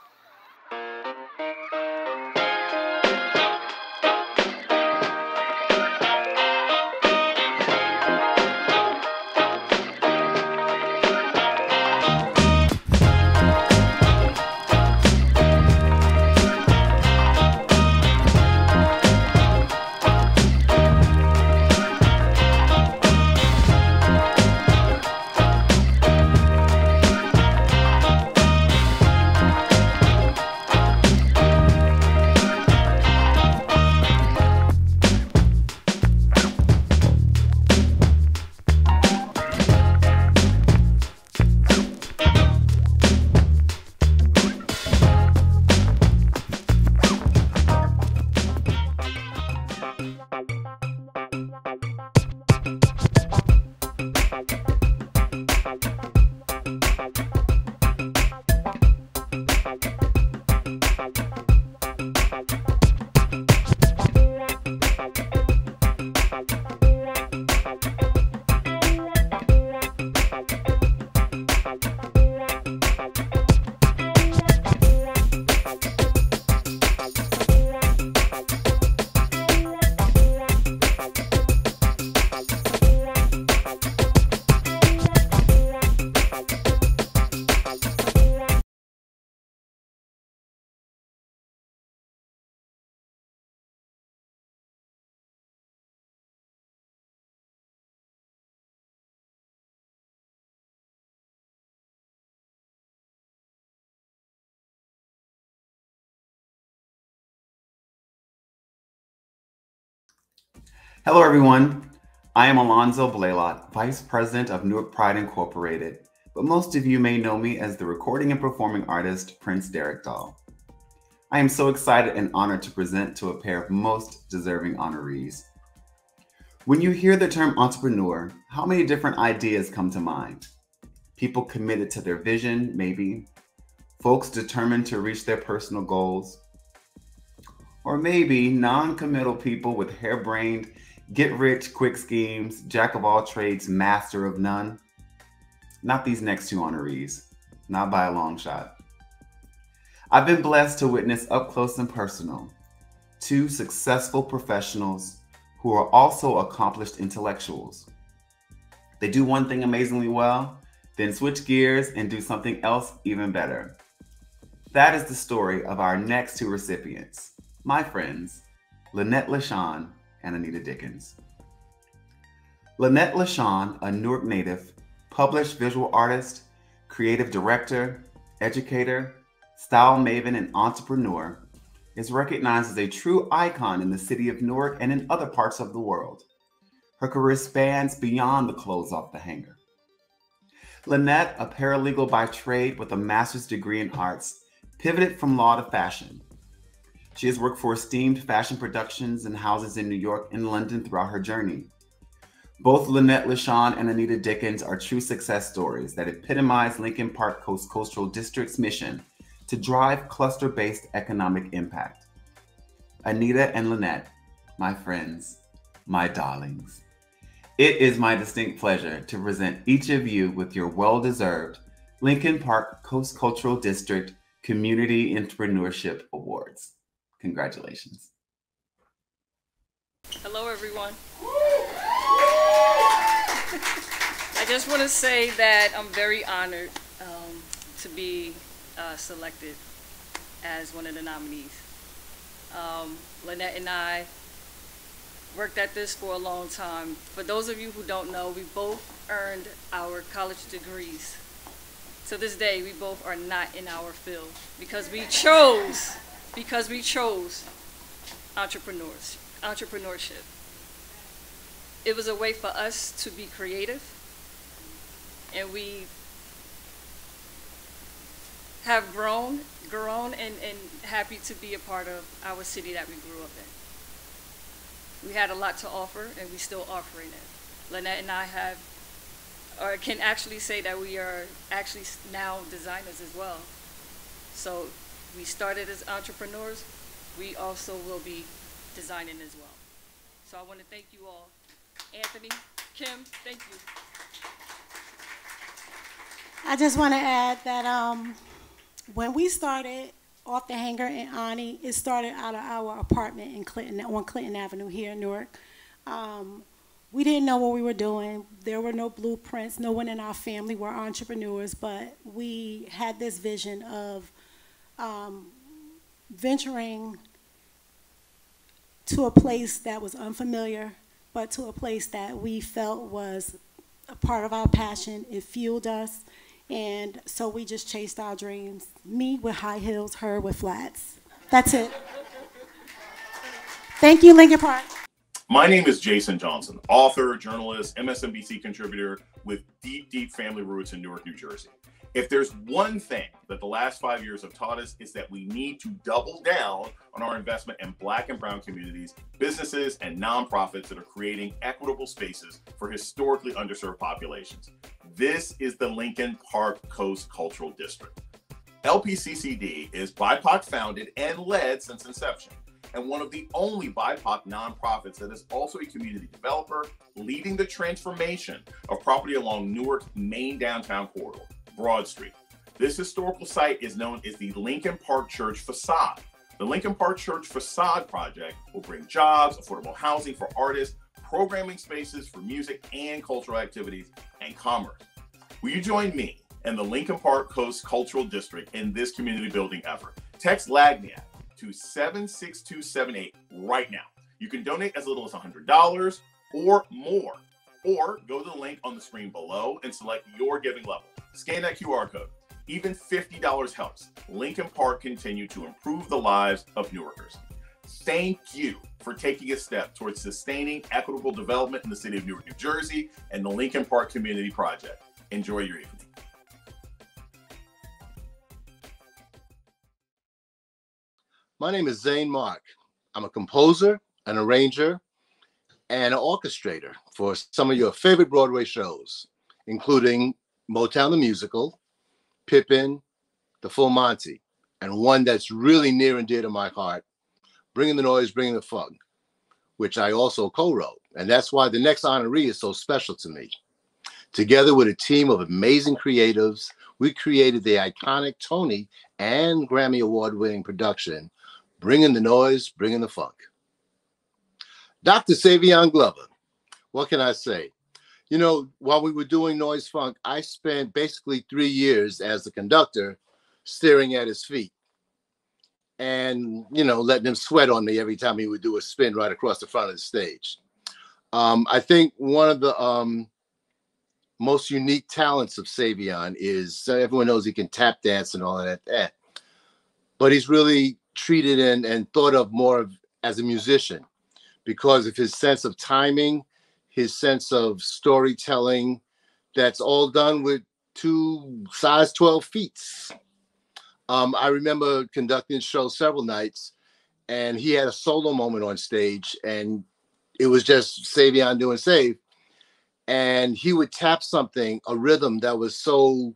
Hello, everyone. I am Alonzo Blaylock, Vice President of Newark Pride Incorporated, but most of you may know me as the recording and performing artist, Prince Derek Dahl. I am so excited and honored to present to a pair of most deserving honorees. When you hear the term entrepreneur, how many different ideas come to mind? People committed to their vision, maybe. Folks determined to reach their personal goals. Or maybe non-committal people with harebrained, get-rich-quick schemes, jack-of-all-trades, master of none. Not these next two honorees, not by a long shot. I've been blessed to witness up close and personal two successful professionals who are also accomplished intellectuals. They do one thing amazingly well, then switch gears and do something else even better. That is the story of our next two recipients, my friends, Lynette, LaShawn, and Anita Dickens. Lynette LaShawn, a Newark native, published visual artist, creative director, educator, style maven, and entrepreneur, is recognized as a true icon in the city of Newark and in other parts of the world. Her career spans beyond the clothes off the hanger. Lynette, a paralegal by trade with a master's degree in arts, pivoted from law to fashion. She has worked for esteemed fashion productions and houses in New York and London throughout her journey. Both Lynette LaShawn and Anita Dickens are true success stories that epitomize Lincoln Park Coast Cultural District's mission to drive cluster-based economic impact. Anita and Lynette, my friends, my darlings, it is my distinct pleasure to present each of you with your well-deserved Lincoln Park Coast Cultural District Community Entrepreneurship Awards. Congratulations. Hello, everyone. I just want to say that I'm very honored to be selected as one of the nominees. Lynette and I worked at this for a long time. For those of you who don't know, we both earned our college degrees. To this day, we both are not in our field because we chose entrepreneurship. It was a way for us to be creative, and we have grown and happy to be a part of our city that we grew up in. We had a lot to offer, and we're still offering it. Lynette and I can actually say that we are actually now designers as well. So we started as entrepreneurs, we also will be designing as well. So I want to thank you all. Anthony, Kim, thank you. I just want to add that when we started Off the Hanger in Ani, it started out of our apartment in Clinton, on Clinton Avenue here in Newark. We didn't know what we were doing. There were no blueprints. No one in our family were entrepreneurs, but we had this vision of venturing to a place that was unfamiliar, but to a place that we felt was a part of our passion. It fueled us, and so we just chased our dreams. Me with high heels, her with flats. That's it. Thank you, Lincoln Park. My name is Jason Johnson, author, journalist, MSNBC contributor with deep family roots in Newark, New Jersey. If there's one thing that the last 5 years have taught us, is that we need to double down on our investment in Black and brown communities, businesses, and nonprofits that are creating equitable spaces for historically underserved populations. This is the Lincoln Park Coast Cultural District. LPCCD is BIPOC founded and led since inception, and one of the only BIPOC nonprofits that is also a community developer, leading the transformation of property along Newark's main downtown corridor, Broad Street. This historical site is known as the Lincoln Park Church Facade. The Lincoln Park Church Facade project will bring jobs, affordable housing for artists, programming spaces for music and cultural activities, and commerce. Will you join me and the Lincoln Park Coast Cultural District in this community building effort? Text Lagniappe to 76278 right now. You can donate as little as $100 or more, or go to the link on the screen below and select your giving level. Scan that QR code. Even $50 helps Lincoln Park continue to improve the lives of Newarkers. thank you for taking a step towards sustaining equitable development in the city of Newark, New Jersey, and the Lincoln Park Community Project. Enjoy your evening. My name is Zane Mark. I'm a composer, an arranger, and an orchestrator for some of your favorite Broadway shows, including Motown the Musical, Pippin, The Full Monty, and one that's really near and dear to my heart, Bringing the Noise, Bringing the Funk, which I also co-wrote. And that's why the next honoree is so special to me. Together with a team of amazing creatives, we created the iconic Tony and Grammy Award-winning production, Bringing the Noise, Bringing the Funk. Dr. Savion Glover, what can I say? You know, while we were doing Noise Funk, I spent basically 3 years as the conductor staring at his feet and, you know, letting him sweat on me every time he would do a spin right across the front of the stage. I think one of the most unique talents of Savion is everyone knows he can tap dance and all of that. But he's really treated and thought of more of as a musician because of his sense of timing, his sense of storytelling. That's all done with 2 size 12 feet. I remember conducting the show several nights, and he had a solo moment on stage, and it was just Savion doing Save. And he would tap something, a rhythm that was so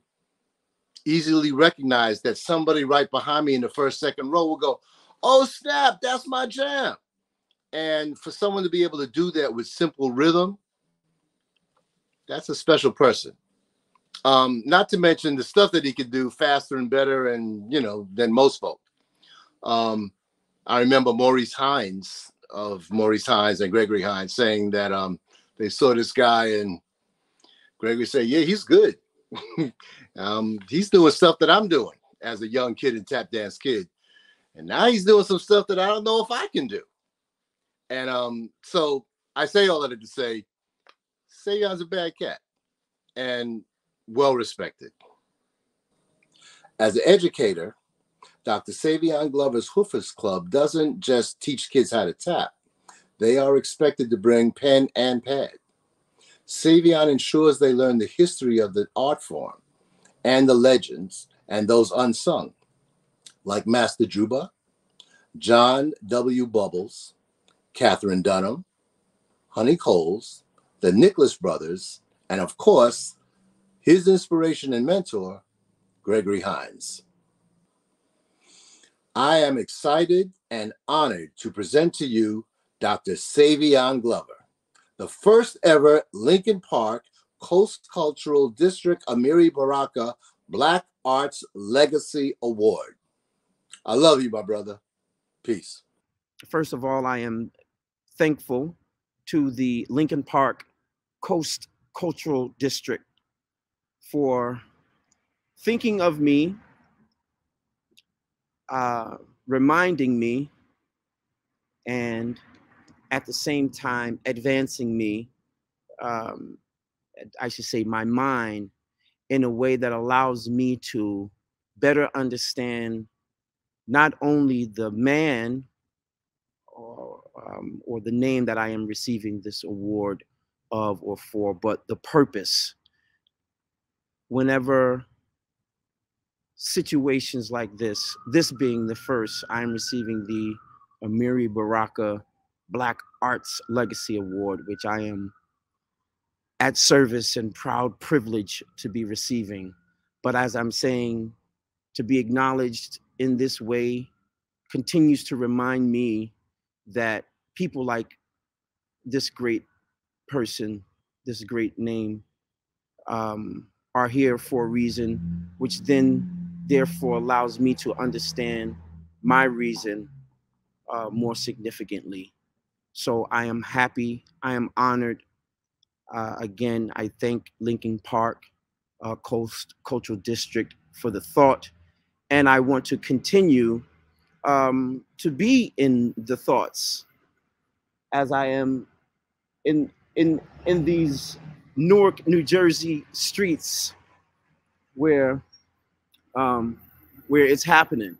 easily recognized that somebody right behind me in the first, second row would go, "Oh, snap, that's my jam." And for someone to be able to do that with simple rhythm, that's a special person. Not to mention the stuff that he could do faster and better and, you know, than most folk. I remember Maurice Hines and Gregory Hines saying that they saw this guy and Gregory said, "Yeah, he's good." He's doing stuff that I'm doing as a young kid and tap dance kid. And now he's doing some stuff that I don't know if I can do. And so I say all of it to say, Savion's a bad cat and well respected. As an educator, Dr. Savion Glover's Hoofers Club doesn't just teach kids how to tap. They are expected to bring pen and pad. Savion ensures they learn the history of the art form and the legends and those unsung, like Master Juba, John W. Bubbles, Catherine Dunham, Honey Coles, the Nicholas brothers, and of course, his inspiration and mentor, Gregory Hines. I am excited and honored to present to you Dr. Savion Glover, the first ever Lincoln Park Coast Cultural District Amiri Baraka Black Arts Legacy Award. I love you, my brother. Peace. First of all, I am thankful to the Lincoln Park Coast Cultural District for thinking of me, reminding me, and at the same time advancing me, I should say my mind, in a way that allows me to better understand not only the man or the name that I am receiving this award of or for, but the purpose. Whenever situations like this being the first, I'm receiving the Amiri Baraka Black Arts Legacy Award, which I am at service and proud privilege to be receiving. But as I'm saying, to be acknowledged in this way continues to remind me that people like this great person, this great name, are here for a reason, which then therefore allows me to understand my reason more significantly. So I am happy, I am honored. Again, I thank Lincoln Park Coast Cultural District for the thought, and I want to continue to be in the thoughts as I am in these Newark, New Jersey streets where it's happening.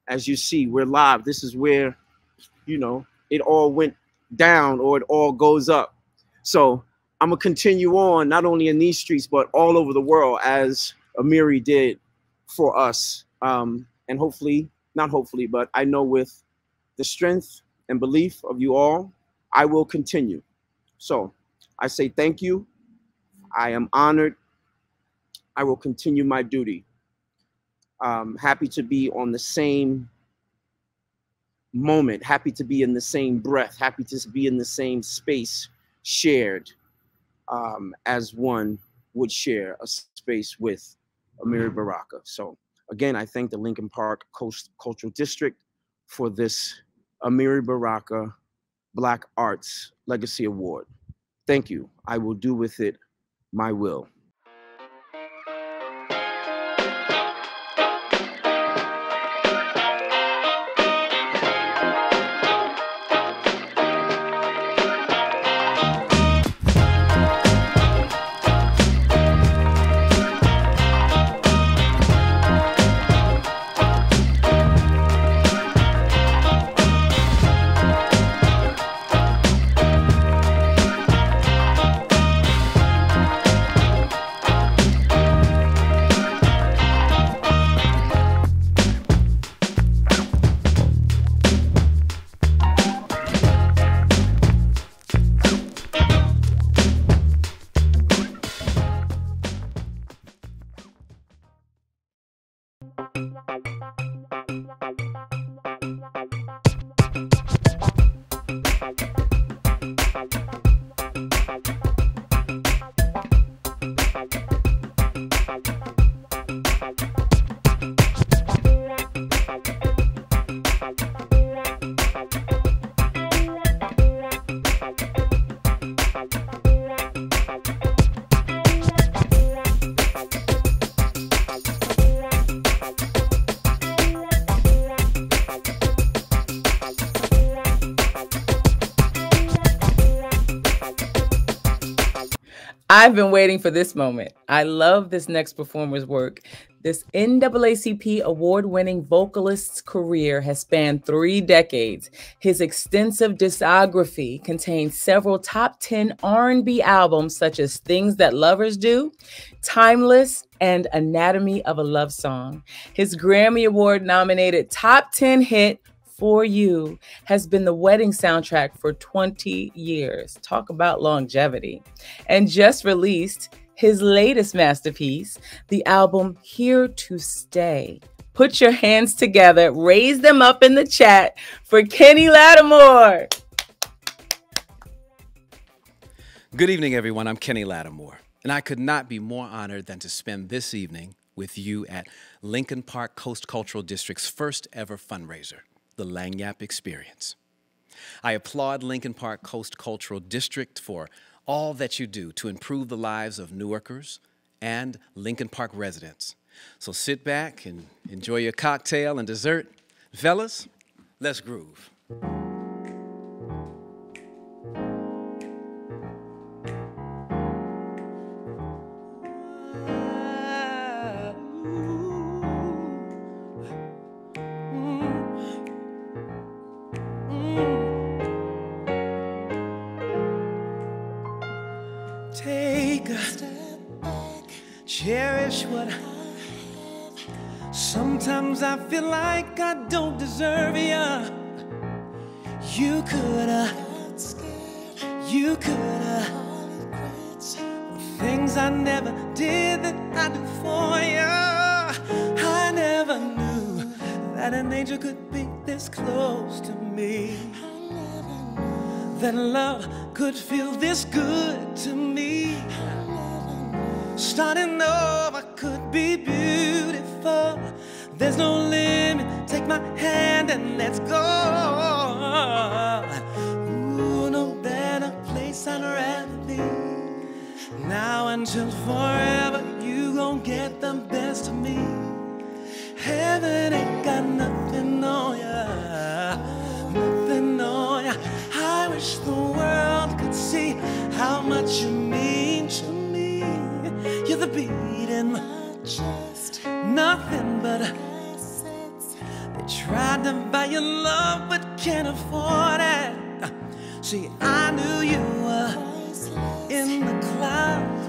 As you see, we're live. This is where you know, it all went down or it all goes up. So I'm gonna continue on, not only in these streets, but all over the world, as Amiri did for us. And hopefully, not hopefully, but I know with the strength and belief of you all, I will continue. So I say thank you. I am honored. I will continue my duty. Happy to be on the same moment, happy to be in the same breath, happy to be in the same space shared, as one would share a space with Amiri Baraka. So again, I thank the Lincoln Park Coast Cultural District for this Amiri Baraka Black Arts Legacy Award. Thank you. I will do with it my will. I've been waiting for this moment. I love this next performer's work. This NAACP award-winning vocalist's career has spanned 3 decades. His extensive discography contains several top 10 R&B albums such as Things That Lovers Do, Timeless, and Anatomy of a Love Song. His Grammy Award-nominated top 10 hit, For You, has been the wedding soundtrack for 20 years. Talk about longevity. And just released his latest masterpiece, the album Here to Stay. Put your hands together, raise them up in the chat for Kenny Lattimore. Good evening, everyone. I'm Kenny Lattimore, and I could not be more honored than to spend this evening with you at Lincoln Park Coast Cultural District's first ever fundraiser, the Lagniappe Experience. I applaud Lincoln Park Coast Cultural District for all that you do to improve the lives of Newarkers and Lincoln Park residents. So sit back and enjoy your cocktail and dessert. Fellas, let's groove. Take a step back, cherish what I have. Sometimes I feel like I don't deserve you. You coulda, you coulda. Things I never did that I do for you. I never knew that an angel could be this close to me. That love could feel this good to me. Starting over could be beautiful. There's no limit, take my hand and let's go. Ooh, no better place I'd rather be. Now until forever, you gon' get the best of me. Heaven ain't got nothing on ya, nothing on ya. I wish the world could see how much you mean to me. You're the beat in my chest, nothing but assets. They tried to buy your love but can't afford it. See, I knew you were in the clouds.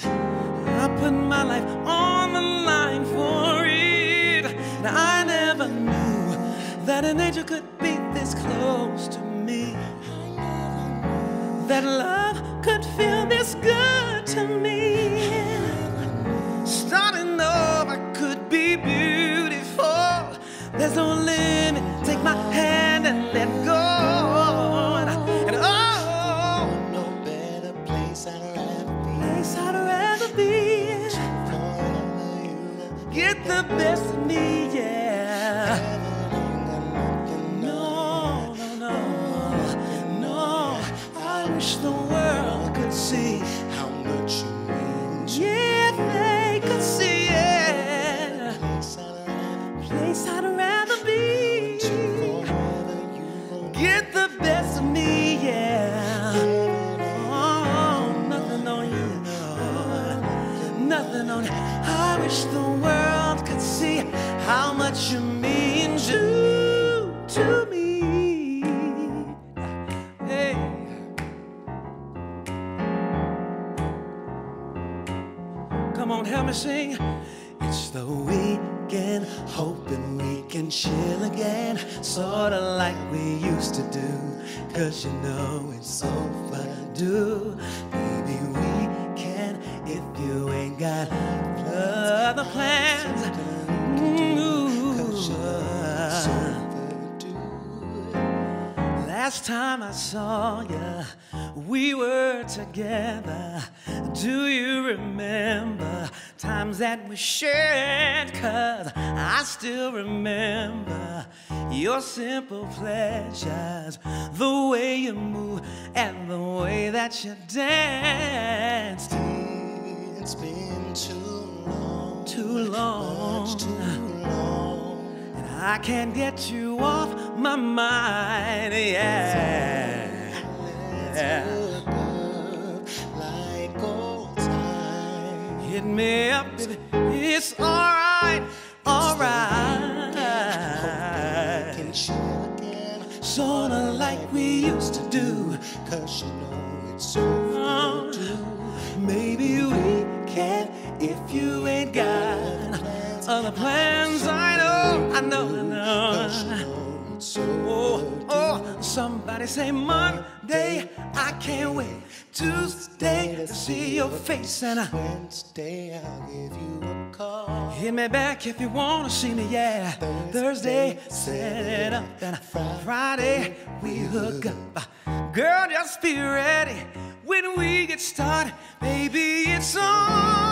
I put my life on the line for it. And I never knew that an angel could be this close to me. That love could feel this good to me. Starting over could be beautiful. There's no limit. Take my hand and let go. And oh, no better place I'd rather be. Place I'd rather be. Get the best of me, yeah. No, no, no, no. I wish the world could see how much you mean to me. Yeah, they could see it. Place I'd rather be. Get the best of me, yeah. Oh, nothing on you, no. Nothing on you. I wish the world could see how much you mean to me. Hey. Come on, help me sing. It's the weekend, hoping we can chill again, sorta like we used to do, 'cause you know it's overdue. Maybe we can if you ain't got other plans. Last time I saw you, we were together. Do you remember times that we shared? 'Cause I still remember your simple pleasures, the way you move and the way that you danced. It's been too long, much too long, and I can't get you off my mind, yeah. Like old time. Hit me up, baby. It's alright, alright. Can chill again, sorta like we used to do, 'cause you know it's overdue. Maybe we can if you ain't got other plans. I know, I know, I know. Oh, oh, somebody say Monday, I can't wait. Tuesday to see your face, and Wednesday I'll give you a call. Hit me back if you wanna see me, yeah. Thursday, set it up, and Friday we hook up. Girl, just be ready when we get started, baby. It's on.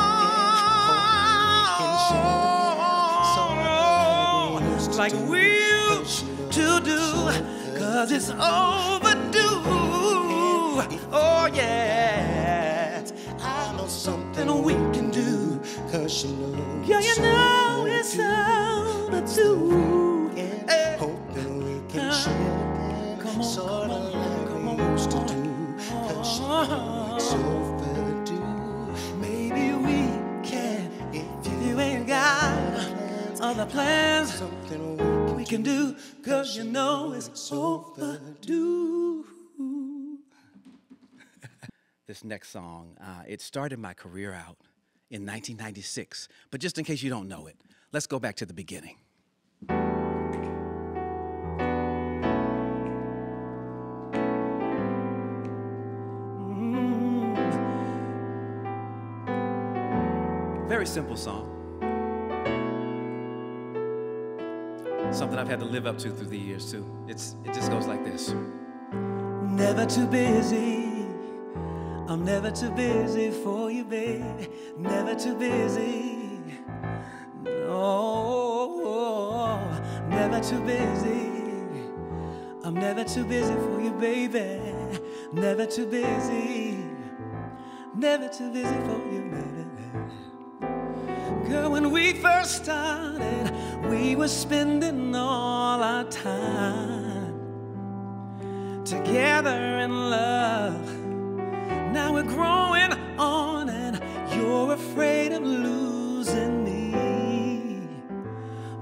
Like we used to do, 'cause it's overdue. Oh yeah, I know something we can do, 'cause you know, yeah, you know it's overdue. Hey. Hoping we can share again, come on, sorta like we used to do, 'cause you know it's overdue. Maybe we can if you ain't got other plans. Something we can do, 'cause you know it's overdue. This next song, it started my career out in 1996. But just in case you don't know it, let's go back to the beginning. Very simple song. Something I've had to live up to through the years too. It just goes like this. Never too busy. I'm never too busy for you, baby. Never too busy. No, never too busy. I'm never too busy for you, baby. Never too busy. Never too busy for you, baby. Girl, when we first started, we were spending all our time together in love. Now we're growing on and you're afraid of losing me.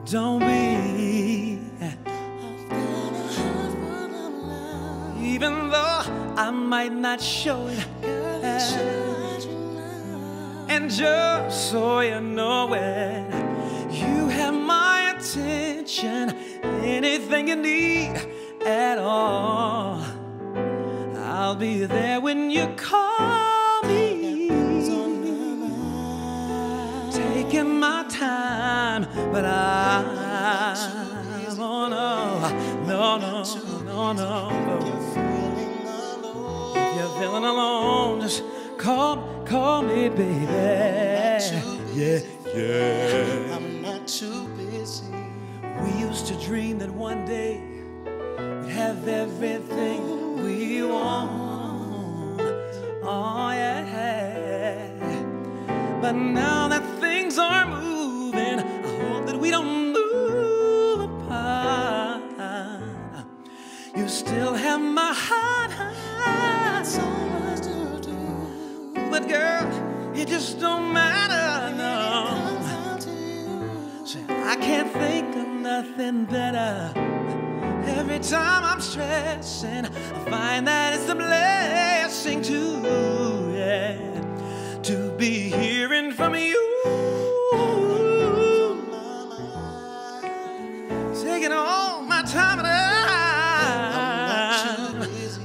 Don't be. I've got even though I might not show it. And just so you know it, you have my attention. Anything you need at all, I'll be there when you call me. Taking my time, but I won't no. If you're feeling alone, just call me, baby. Yeah. I'm not too busy. We used to dream that one day we'd have everything we want. Oh yeah. But now that things are moving, I hope that we don't move apart. You still have my heart. But girl, it just don't matter, no. So I can't think of nothing better. Every time I'm stressing, I find that it's a blessing too, yeah, to be hearing from you. Taking all my time and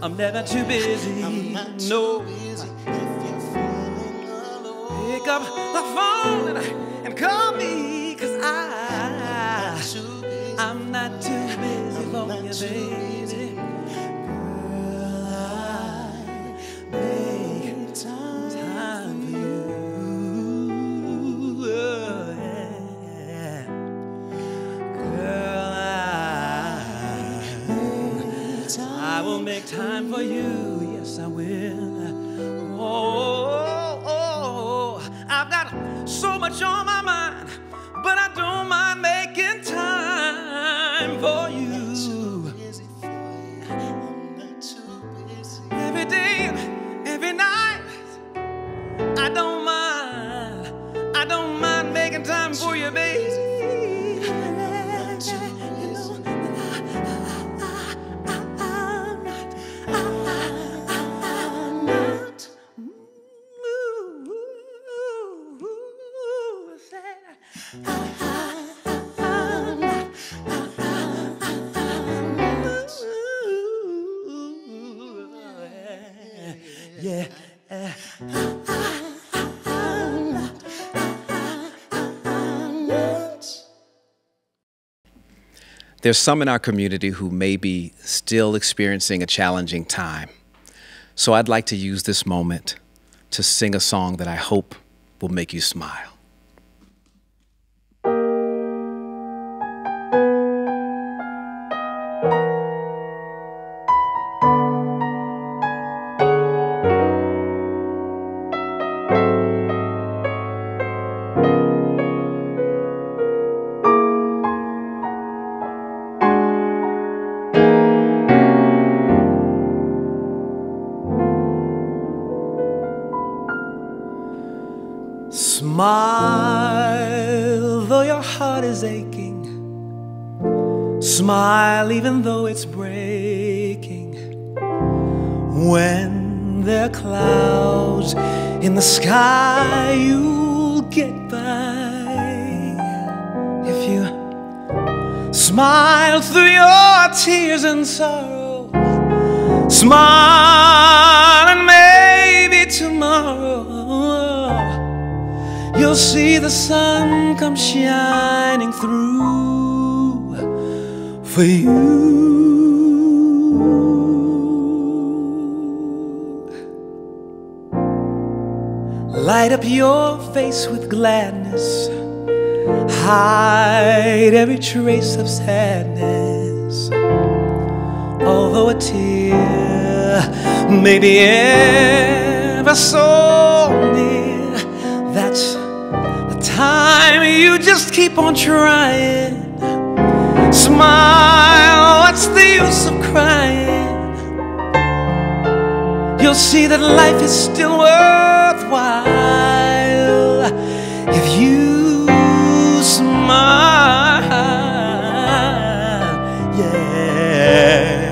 I'm never too busy, no. Pick up the phone and call me, 'cause I'm not too busy for you, baby. Girl, I make time for you. Yeah. Girl, I will make time for you. Yes, I will. I've got so much on my mind, but I don't mind making time for you. Every day, every night, I don't mind making time for you, baby. Yeah. There's some in our community who may be still experiencing a challenging time. So I'd like to use this moment to sing a song that I hope will make you smile. Smile, though your heart is aching. Smile, even though it's breaking. When there are clouds in the sky, you'll get by. If you smile through your tears and sorrow, smile and maybe tomorrow you'll see the sun come shining through for you. Light up your face with gladness, hide every trace of sadness. Although a tear may be ever so near, that's time you just keep on trying. Smile, what's the use of crying? You'll see that life is still worthwhile if you smile. Yeah.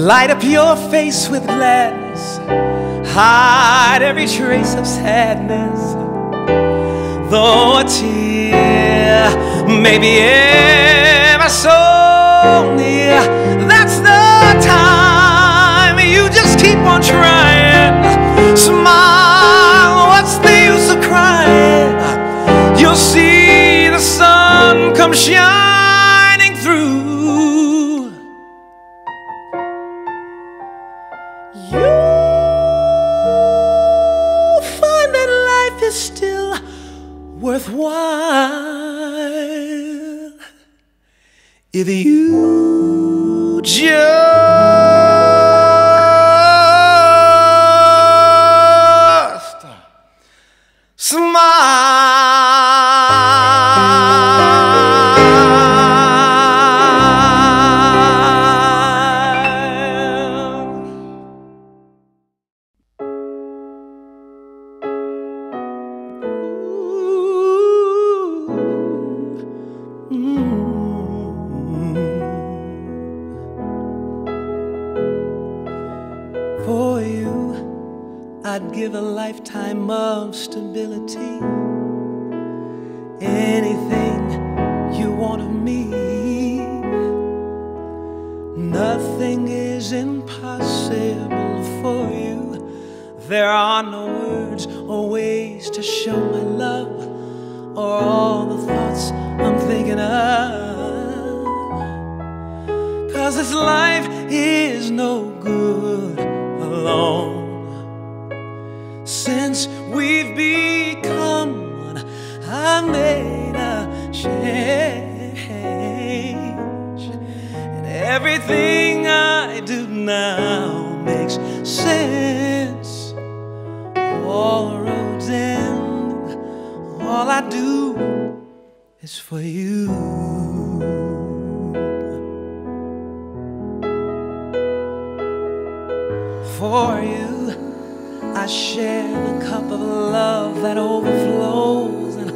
Light up your face with gladness, hide every trace of sadness. Though a tear may be ever so near, that's the time you just keep on trying. Smile, what's the use of crying? You'll see the sun come shining through. You'll find that life is still worthwhile if you just For you, I'd give a lifetime of stability. Anything you want of me, nothing is impossible for you. There are no words or ways to show my love, or all the thoughts I'm thinking of. 'Cause this life is no good alone. Since we've become one, I made a change, and everything I do now makes sense. All the roads end, all I do is for you. For you, I share the cup of love that overflows, and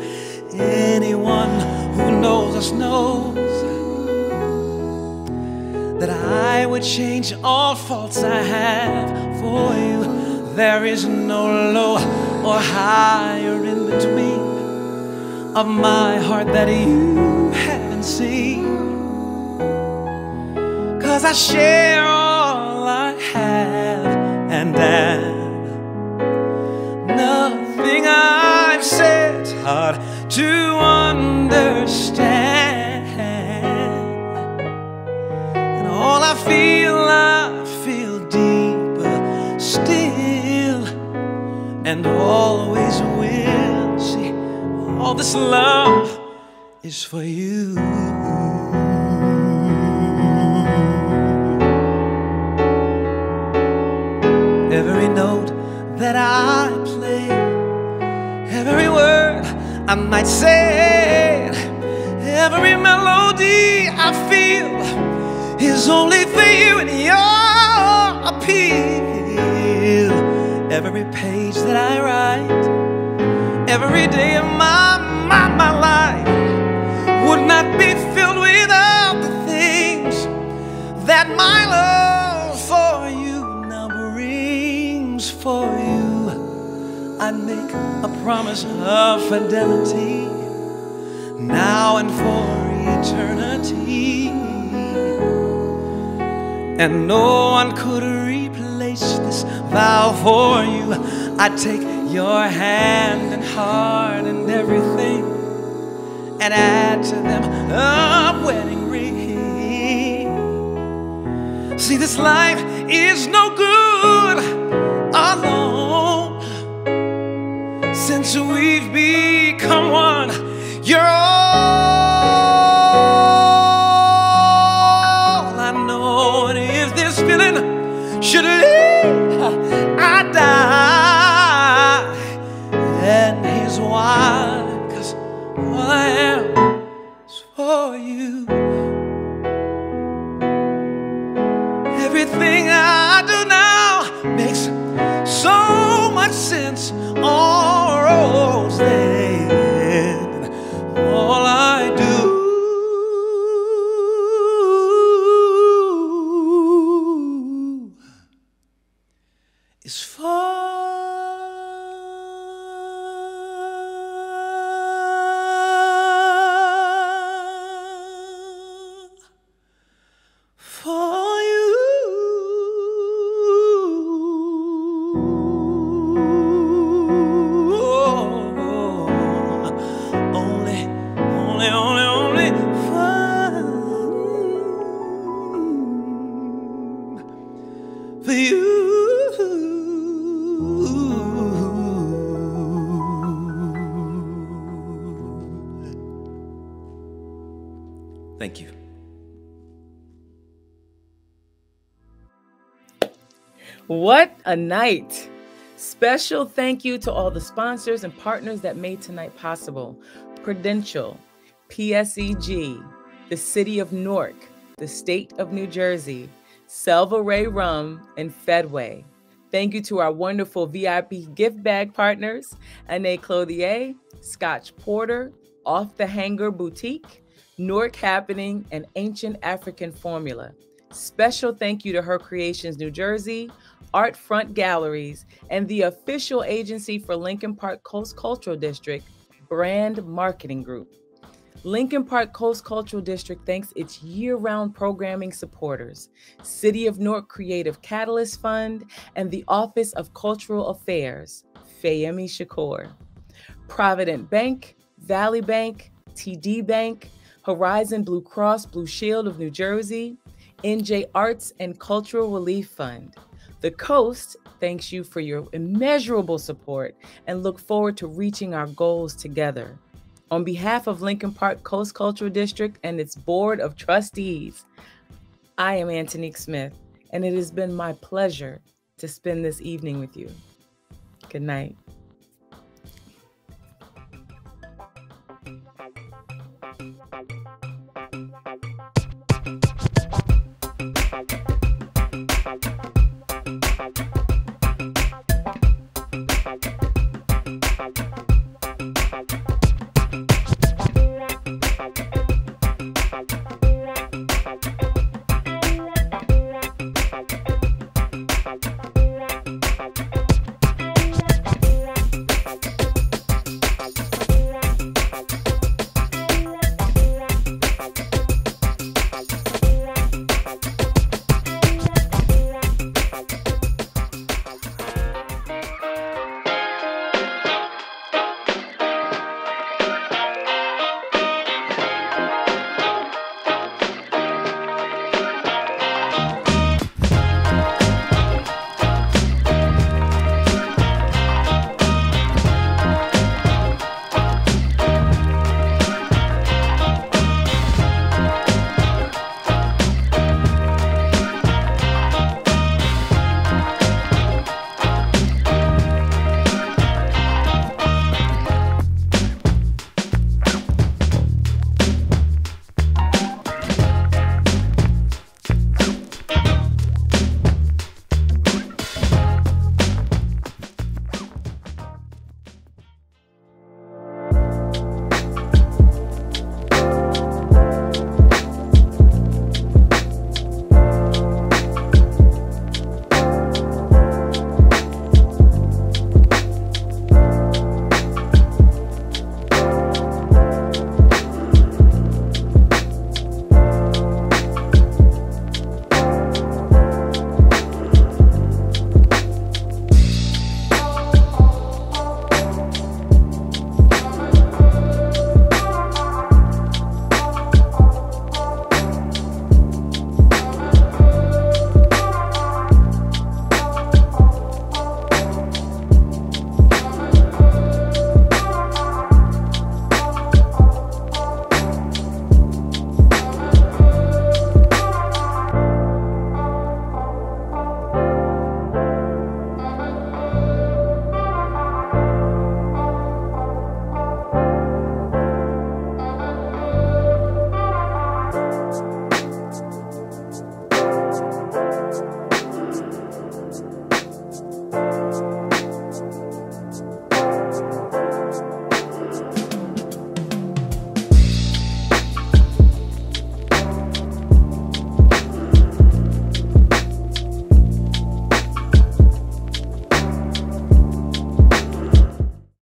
anyone who knows us knows that I would change all faults I have for you. There is no low or higher in between of my heart that you haven't seen. 'Cause I share all I have and am. Nothing I've said's hard to understand, and all I feel deeper still, and always will. See, all this love is for you. Every note that I play, every word I might say, every melody I feel is only for you and your appeal. Every page that I write, every day of my life would not be filled without the things that my love for you now brings. For you, I make a promise of fidelity now and for eternity, and no one could replace this vow for you. I take your hand and heart and everything and add to them a wedding ring. See, this life is no good alone. Since we've become one, you're all I know. And if this feeling should leave, I die. And here's why, 'cause all I am is for you. Everything I do now is for you. Only for you. Thank you. What a night. Special thank you to all the sponsors and partners that made tonight possible. Prudential, PSEG, the City of Newark, the State of New Jersey, Selva Ray Rum, and Fedway. Thank you to our wonderful VIP gift bag partners, Clothier, Scotch Porter, Off the Hanger Boutique, Newark Happening, and Ancient African Formula. Special thank you to Her Creations New Jersey, Art Front Galleries, and the official agency for Lincoln Park Coast Cultural District, Brand Marketing Group. Lincoln Park Coast Cultural District thanks its year-round programming supporters, City of Newark Creative Catalyst Fund, and the Office of Cultural Affairs, Fayemi Shakur. Provident Bank, Valley Bank, TD Bank, Horizon Blue Cross Blue Shield of New Jersey, NJ Arts and Cultural Relief Fund. The Coast thanks you for your immeasurable support and look forward to reaching our goals together. On behalf of Lincoln Park Coast Cultural District and its Board of Trustees, I am Antonique Smith, and it has been my pleasure to spend this evening with you. Good night.